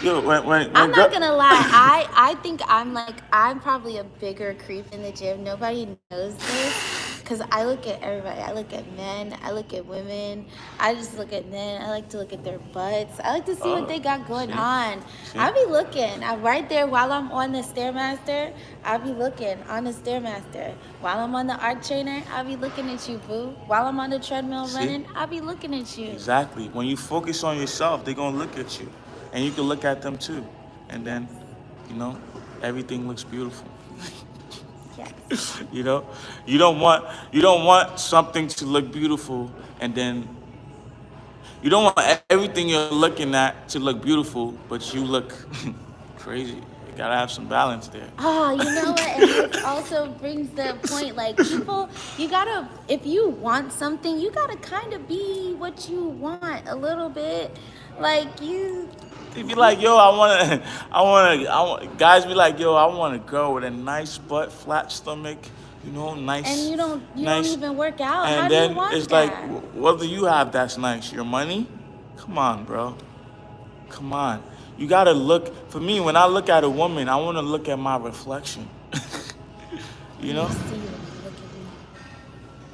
I'm not gonna lie, I think I'm probably a bigger creep in the gym. Nobody knows this, because I look at everybody. I look at men. I look at women. I just look at men. I like to look at their butts. I like to see what they got going on. I'll be looking. I'm right there while I'm on the Stairmaster. I'll be looking on the Stairmaster. While I'm on the arc trainer, I'll be looking at you, boo. While I'm on the treadmill running, I'll be looking at you. Exactly. When you focus on yourself, they're gonna look at you, and you can look at them too, and then, you know, everything looks beautiful. Yes. You know, you don't want something to look beautiful, and then you don't want everything you're looking at to look beautiful, but you look crazy. You gotta have some balance there. Oh, you know what? And this also brings the point, like, people, you gotta, if you want something, you gotta kind of be what you want a little bit. Like, They be like, yo, guys be like, yo, I want a girl with a nice butt, flat stomach, you know, nice. And you don't nice, even work out. And how then do you want it's that? like, what do you have that's nice? Your money? Come on, bro. Come on. You gotta look, for me, when I look at a woman, I wanna look at my reflection. You know? You see when you look at me.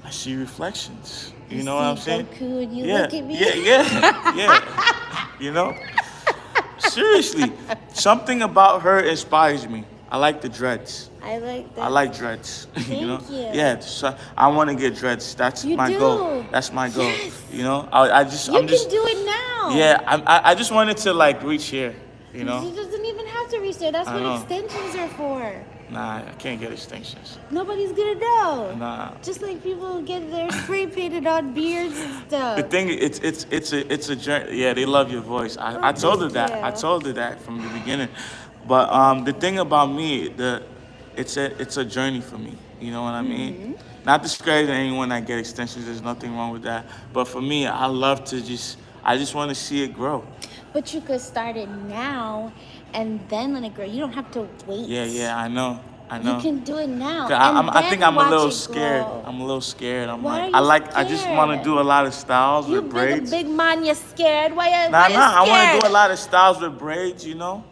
I see reflections. You know see what I'm saying? Goku when you look at me. Yeah. You know? Seriously, something about her inspires me. I like the dreads. I like that. I like dreads. Thank you know? you. Yeah, so I want to get dreads. That's You my do. goal. That's my goal. Yes. You know? I'm just. You can do it now. Yeah, I just wanted to like reach here. You know? You doesn't even have to reach there. That's what extensions are for. Nah, I can't get extensions. Nobody's gonna know. Nah. Just like people get their spray painted on beards and stuff. The thing, it's a journey. Yeah, they love your voice. I told her that. I told her that from the beginning. But the thing about me, it's a journey for me. You know what I mean? Mm-hmm. Not discouraging anyone that get extensions. There's nothing wrong with that. But for me, I love to I just want to see it grow. But you could start it now and then let it grow. You don't have to wait. Yeah, I know. You can do it now. I think I'm a little scared. Grow. I'm a little scared. Why are you I just want to do a lot of styles with braids. You big man, you're scared. Why you Nah, scared? I want to do a lot of styles with braids, you know?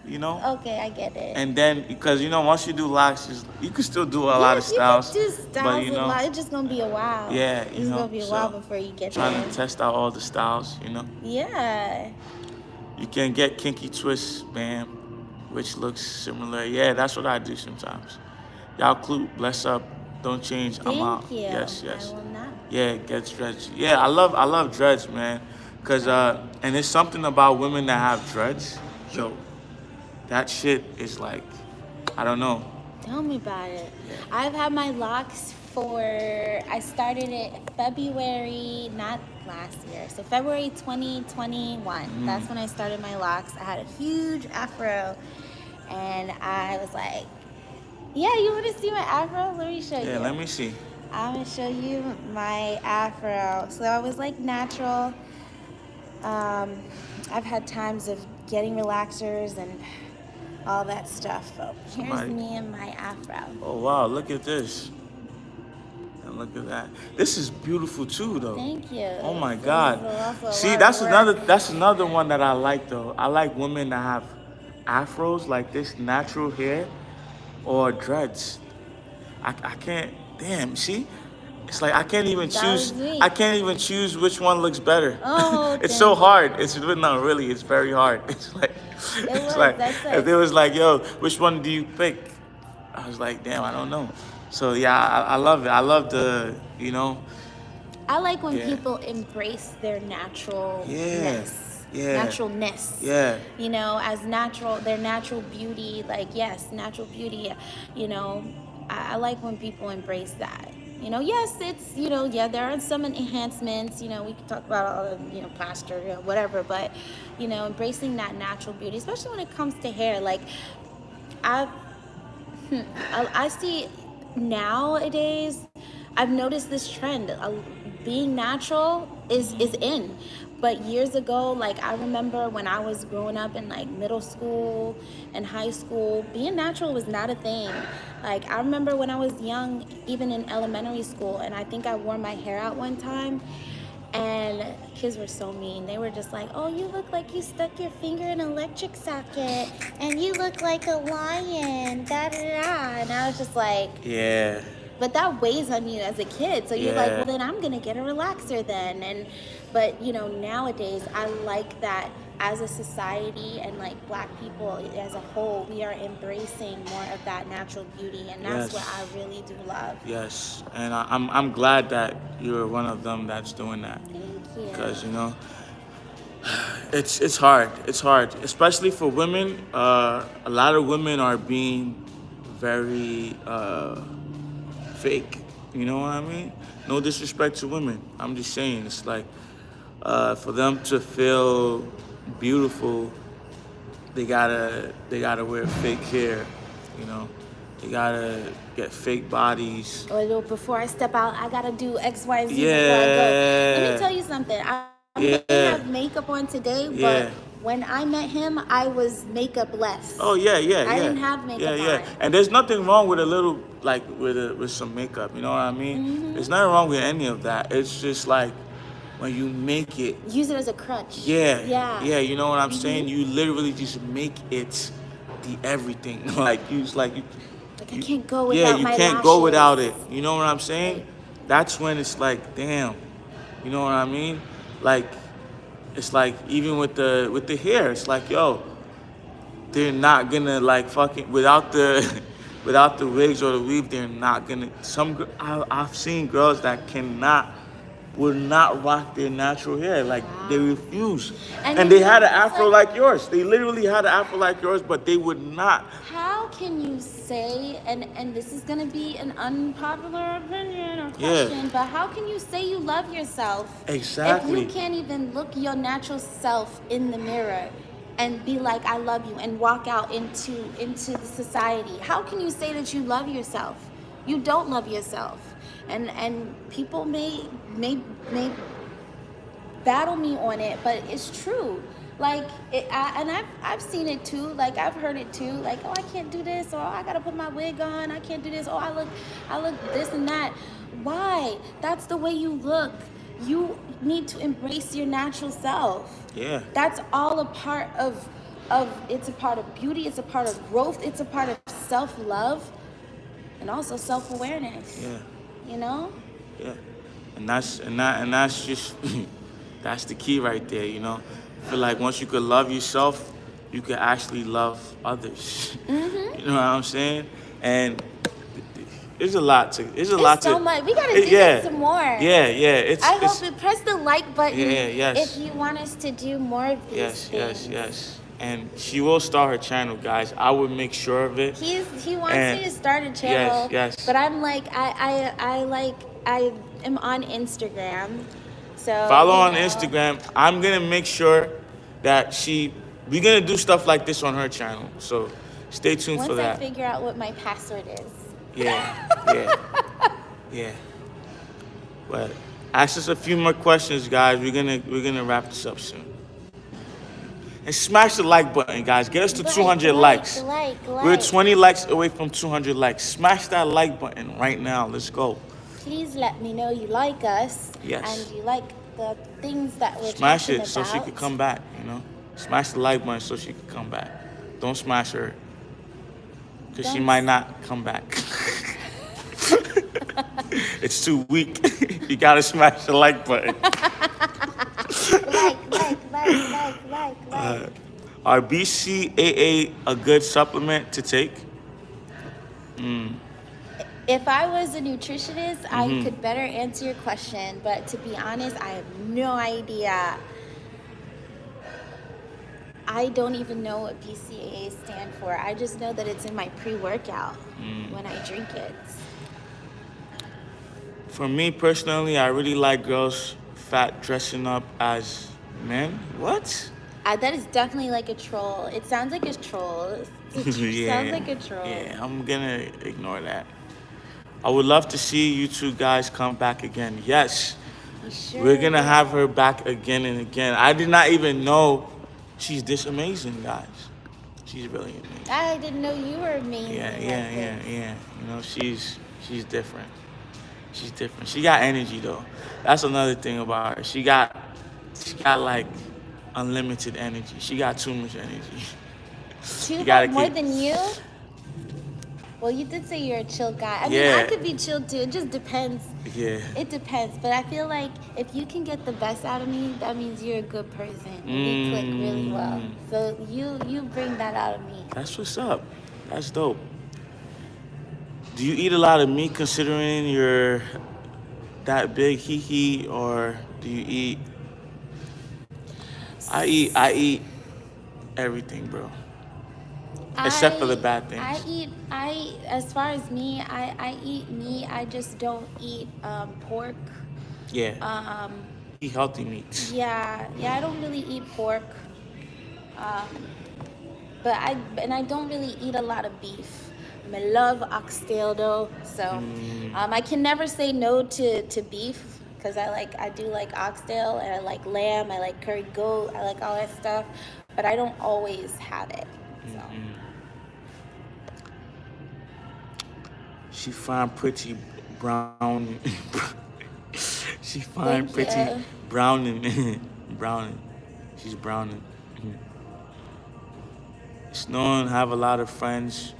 Okay, I get it. And then, because, once you do locks, you can still do a lot of styles. You can do styles but, a lot. It's just going to be a while. Yeah, It's going to be a while before you get there. Trying to test out all the styles, Yeah. You can get kinky twists, man, which looks similar. Yeah, that's what I do sometimes. Y'all clue, bless up, don't change, I'm out. Thank you. Yes. I will not. Yeah, get dreads. Yeah, I love dreads, man. Cause and there's something about women that have dreads. Yo, that shit is like, I don't know. Tell me about it. Yeah. I've had my locks I started it February, not last year, so February 2021. That's when I started my locks. I had a huge afro, and I was like, yeah, you want to see my afro? Let me show you. Yeah, let me see. I'm going to show you my afro. So I was like natural. I've had times of getting relaxers and all that stuff. So here's me and my afro. Oh, wow, look at this. And look at that. This is beautiful too, though. Thank you. Oh my God. See, that's another one that I like, though. I like women that have afros like this, natural hair, or dreads. I can't. Damn. See, it's like I can't even choose. I can't even choose which one looks better. Oh, it's so hard. It's really. It's very hard. It's like if it was like, yo, which one do you pick? I was like, damn, I don't know. So yeah, I love it. I love the, I like when people embrace their naturalness. Naturalness. Yeah. As natural, their natural beauty. Like, yes, natural beauty. I like when people embrace that. Yes, it's, there are some enhancements, we can talk about all the, plaster, whatever, but, embracing that natural beauty, especially when it comes to hair. Like, I see nowadays, I've noticed this trend. Being natural is in. But years ago, like, I remember when I was growing up in like middle school and high school, being natural was not a thing. Like, I remember when I was young, even in elementary school, and I think I wore my hair out one time, and kids were so mean. They were just like, oh, you look like you stuck your finger in an electric socket, and you look like a lion, da da da. And I was just like, yeah. but that weighs on you as a kid. So you're like, Yeah. well, then I'm gonna get a relaxer then. But nowadays I like that as a society and like Black people as a whole, we are embracing more of that natural beauty, and that's what I really do love. Yes, and I'm glad that you're one of them that's doing that, Thank you. because it's hard. It's hard, especially for women. A lot of women are being very fake. You know what I mean? No disrespect to women. I'm just saying, it's like for them to feel beautiful, they gotta wear fake hair. You know, they gotta get fake bodies. Or before I step out, I gotta do X, Y, and Z Yeah. before I go. Let me tell you something. I may Yeah. have makeup on today, but Yeah. when I met him, I was makeup less. Oh yeah. I didn't have makeup on. And there's nothing wrong with a little, like, with some makeup. You know what I mean? There's nothing wrong with any of that. It's just like when you make it. Use it as a crutch. Yeah. Yeah. You know what I'm saying? You literally just make it the everything. Like I can't go without yeah, you my can't go lashes. without it. You know what I'm saying? That's when it's like, damn. You know what I mean? Like, it's like even with the hair, it's like, yo, they're not gonna like fucking without the without the wigs or the weave, they're not gonna. I've seen girls that would not rock their natural hair. Like, they refuse. And they had an afro like yours. They literally had an afro like yours, but they would not. How can you say, and this is gonna be an unpopular opinion or question, but how can you say you love yourself Exactly. if you can't even look your natural self in the mirror and be like, I love you, and walk out into the society? How can you say that you love yourself? You don't love yourself. And people may battle me on it, but it's true. Like, I've seen it too. Like, I've heard it too. Like, oh, I can't do this, or oh, I gotta put my wig on. I can't do this. Oh, I look this and that. Why? That's the way you look. You need to embrace your natural self. Yeah. That's all a part of it's a part of beauty. It's a part of growth. It's a part of self-love, and also self-awareness. Yeah. You know? Yeah. And that's just that's the key right there, you know. I feel like once you could love yourself, you could actually love others. You know what I'm saying? And there's a lot So much. We gotta do this some more. Yeah. I hope you press the like button. Yes. If you want us to do more of these things. Yes. And she will start her channel, guys. I would make sure of it. He wants me to start a channel. Yes. But I'm like, I am on Instagram. So follow on Instagram. I'm gonna make sure that we're gonna do stuff like this on her channel. So stay tuned for that. Once I figure out what my password is. Yeah. But ask us a few more questions, guys. We're gonna wrap this up soon. And smash the like button, guys. Get us to 200 likes. We're 20 likes away from 200 likes. Smash that like button right now. Let's go. Please let me know you like us. Yes. And you like the things that we're Smash talking it so she about. could come back, you know? Smash the like button so she could come back. Don't smash her. Because she might not come back. It's too weak. You gotta smash the like button. Like. Are BCAA a good supplement to take? If I was a nutritionist, I could better answer your question. But to be honest, I have no idea. I don't even know what BCAA stand for. I just know that it's in my pre-workout when I drink it. For me personally, I really like girls fat dressing up as men. What? That is definitely like a troll. It sounds like a troll. Sounds like a troll. Yeah, I'm gonna ignore that. I would love to see you two guys come back again. Yes, Sure. we're gonna have her back again and again. I did not even know she's this amazing, guys. She's really amazing. I didn't know you were amazing. Yeah. You know, she's different. She's different. She got energy though. That's another thing about her. She got like unlimited energy. She got too much energy. More than you? Well, you did say you're a chill guy. I mean, Yeah. I could be chill too. It just depends. Yeah. It depends. But I feel like if you can get the best out of me, that means you're a good person. And we click really well. So you bring that out of me. That's what's up. That's dope. Do you eat a lot of meat considering you're that big, or do you eat? I eat everything, bro. Except for the bad things. As far as me, I eat meat. I just don't eat pork. Yeah. Eat healthy meats. Yeah, I don't really eat pork. But I don't really eat a lot of beef. I love oxtail though, so I can never say no to beef because I do like oxtail and I like lamb, I like curry goat, I like all that stuff, but I don't always have it. So. She fine, pretty, brown. She fine, Thank pretty, you. browning, browning. She's browning. It's known to have a lot of friends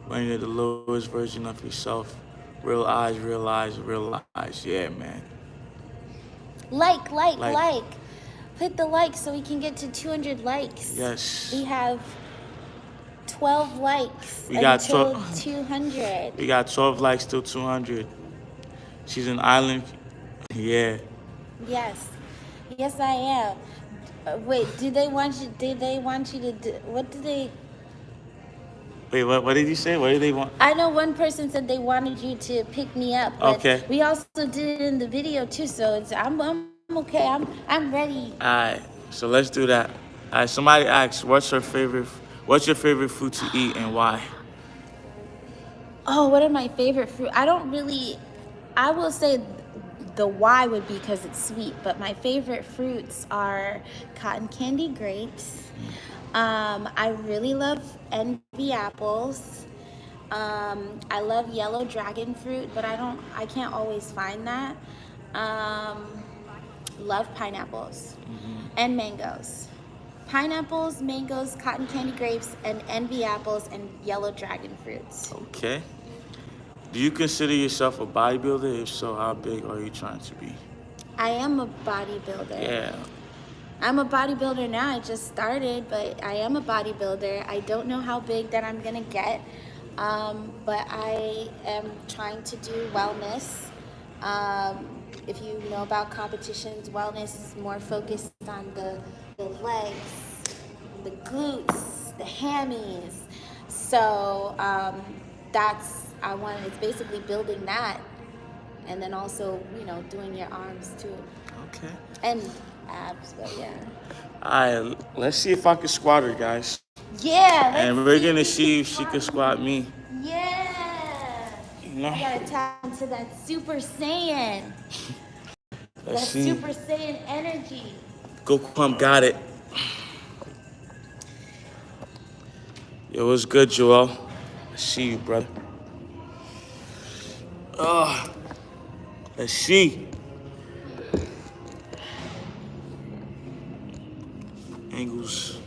when you're the lowest version of yourself. Real eyes, real eyes, real eyes. Yeah, man. Like. Hit the like so we can get to 200 likes. Yes. We have 12 likes We got until 200. We got 12 likes till 200. She's an island. Yeah. Yes, I am. Wait, did they want you to do? What did they? Wait, what did you say? What did they want? I know one person said they wanted you to pick me up. But Okay. We also did it in the video too, so I'm okay. I'm ready. All right. So let's do that. All right. Somebody asked, what's your favorite food to eat and why? Oh, what are my favorite fruit? I will say the why would be because it's sweet, but my favorite fruits are cotton candy grapes. I really love envy apples. I love yellow dragon fruit, but I can't always find that. Love pineapples and mangoes. Pineapples, mangoes, cotton candy grapes, and envy apples and yellow dragon fruits. Okay. Do you consider yourself a bodybuilder? If so, how big are you trying to be? I am a bodybuilder. Yeah. I'm a bodybuilder now. I just started, but I am a bodybuilder. I don't know how big that I'm gonna get, but I am trying to do wellness. If you know about competitions, wellness is more focused on the legs, the glutes, the hammies. So it's basically building that, and then also doing your arms too. Okay. And abs, but yeah. All right, let's see if I can squat her, guys. Yeah. And we're gonna see if she can squat me. Yeah. You know? I gotta tap into that Super Saiyan. Let's see. Super Saiyan energy. Go Pump got it. Yo, what's good, Joel? I see you, brother. Let's see. Angles.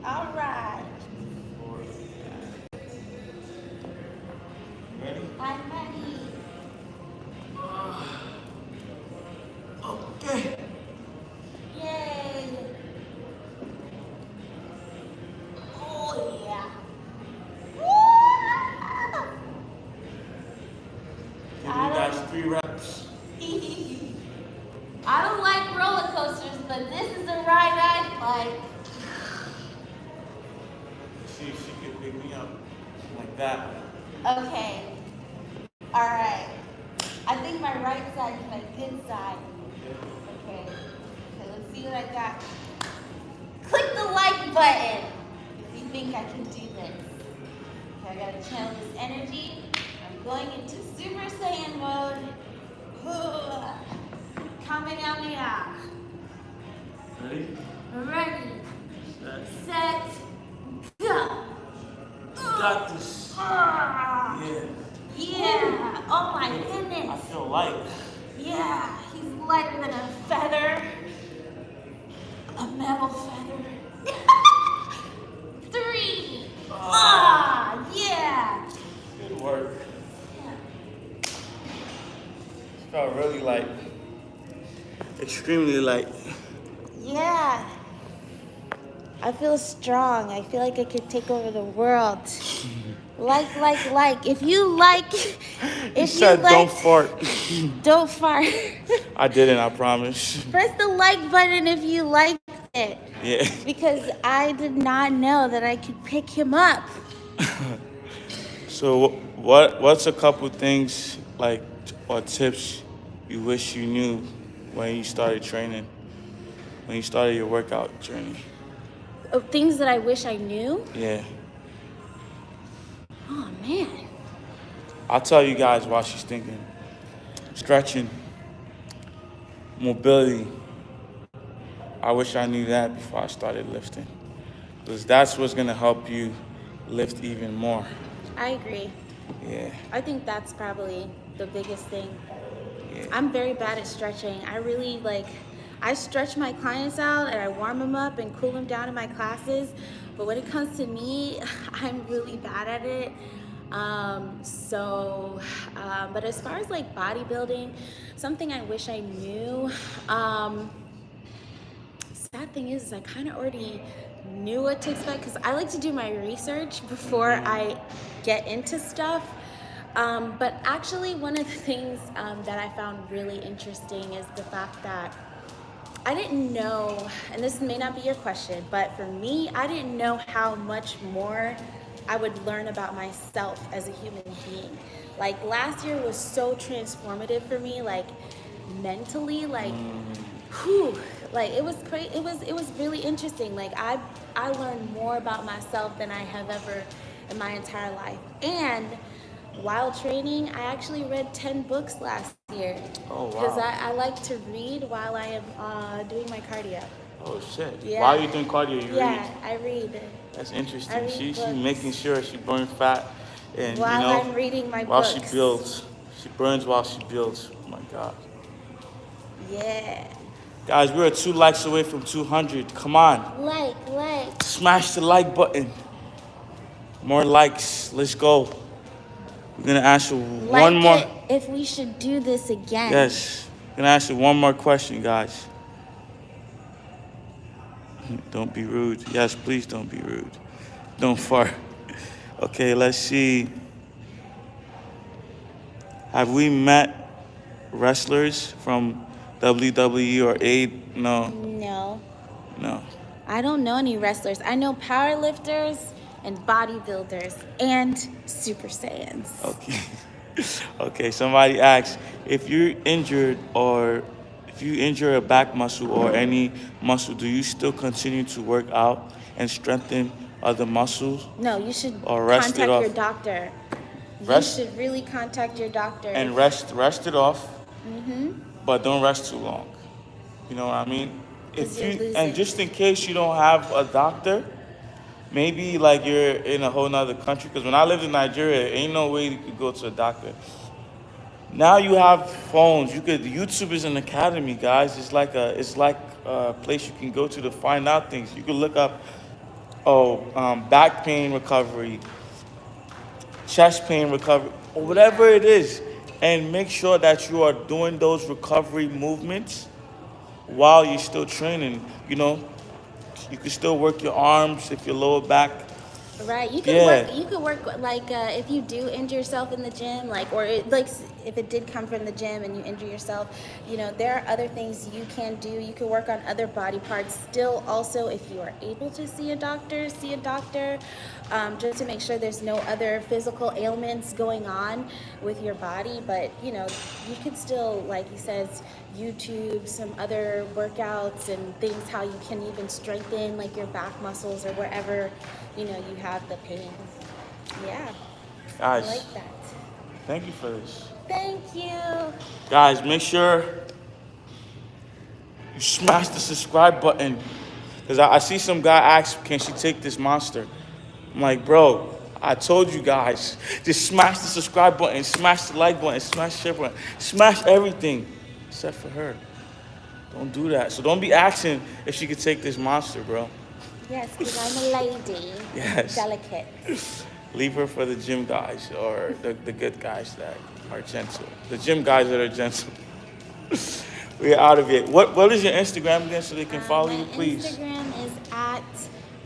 All right. Ready? I'm ready. Okay. Yay. Oh, yeah. Woo! Give you guys 3 reps. I don't like roller coasters, but this is a ride I like. See if she can pick me up like that. Okay. All right. I think my right side is my good side. Okay. Let's see what I got. Click the like button if you think I can do this. Okay, I gotta channel this energy. I'm going into Super Saiyan mode. Kamehameha. Ready? Ready, set, go. Got this. Yeah. Yeah. Oh my I goodness. feel light. Yeah. He's lighter than a feather. A metal feather. 3. Ah, yeah. Good work. Felt really light. Extremely light. Yeah. I feel strong. I feel like I could take over the world. Like. If you like, You said don't fart. don't fart. I didn't, I promise. Press the like button if you liked it. Yeah. Because I did not know that I could pick him up. So what's a couple things like or tips you wish you knew when you started training? When you started your workout journey? Of things that I wish I knew? Yeah. Oh, man. I'll tell you guys while she's thinking. Stretching. Mobility. I wish I knew that before I started lifting. Because that's what's going to help you lift even more. I agree. Yeah. I think that's probably the biggest thing. Yeah. I'm very bad at stretching. I stretch my clients out and I warm them up and cool them down in my classes. But when it comes to me, I'm really bad at it. But as far as like bodybuilding, something I wish I knew, sad thing is I kind of already knew what to expect because I like to do my research before I get into stuff. But actually one of the things that I found really interesting is the fact that I didn't know, and this may not be your question, but for me, I didn't know how much more I would learn about myself as a human being. Like last year was so transformative for me, like mentally, like, whew, like it was great. It was really interesting. Like I learned more about myself than I have ever in my entire life. And while training, I actually read 10 books last year. Oh, wow. Because I like to read while I am doing my cardio. Oh, shit. Yeah. While you're doing cardio, you read? Yeah, I read. That's I interesting. read She's books. making sure she burns fat. And, While I'm reading my while books. she builds. She burns while she builds. Oh, my God. Yeah. Guys, we're 2 likes away from 200. Come on. Like. Smash the like button. More likes. Let's go. We're going to ask you one more. It if we should do this again. Yes. I'm going to ask you one more question, guys. Don't be rude. Yes, please don't be rude. Don't fart. Okay, let's see. Have we met wrestlers from WWE or AID? No. No. I don't know any wrestlers. I know powerlifters and bodybuilders and Super Saiyans. Okay. Okay, somebody asked, if you're injured or if you injure a back muscle or any muscle, do you still continue to work out and strengthen other muscles? No, you should Or rest it contact off. your doctor. Rest- You should really contact your doctor. And rest it off, but don't rest too long. You know what I mean? If you're you losing. and just in case you don't have a doctor, maybe like you're in a whole nother country. Because when I lived in Nigeria, ain't no way you could go to a doctor. Now you have phones. YouTube is an academy, guys. It's like a place you can go to find out things. You can look up, back pain recovery, chest pain recovery, or whatever it is, and make sure that you are doing those recovery movements while you're still training. You know, you can still work your arms if your lower back. Right, you could work like if you do injure yourself in the gym, if it did come from the gym and you injure yourself, there are other things you can do. You can work on other body parts still. Also, if you are able to see a doctor, just to make sure there's no other physical ailments going on with your body. But you could still, like he says, YouTube some other workouts and things, how you can even strengthen like your back muscles or wherever you have the pain. Yeah, Guys, I like that. thank you for this. Thank you. Guys, make sure you smash the subscribe button. Because I see some guy ask, can she take this monster? I'm like, bro, I told you guys, just smash the subscribe button, smash the like button, smash the share button, smash everything except for her. Don't do that. So don't be asking if she could take this monster, bro. Yes, because I'm a lady. Yes. Delicate. Leave her for the gym guys or the good guys that are gentle. The gym guys that are gentle. We're out of it. What is your Instagram again so they can follow you, please? Instagram is at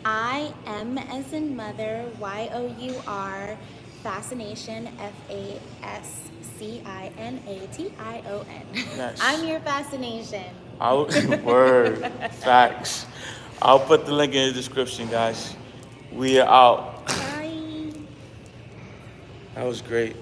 I am as in mother, YOUR, fascination, FASCINATION. Yes. I'm your fascination. Word. Facts. I'll put the link in the description, guys. We are out. Bye. That was great.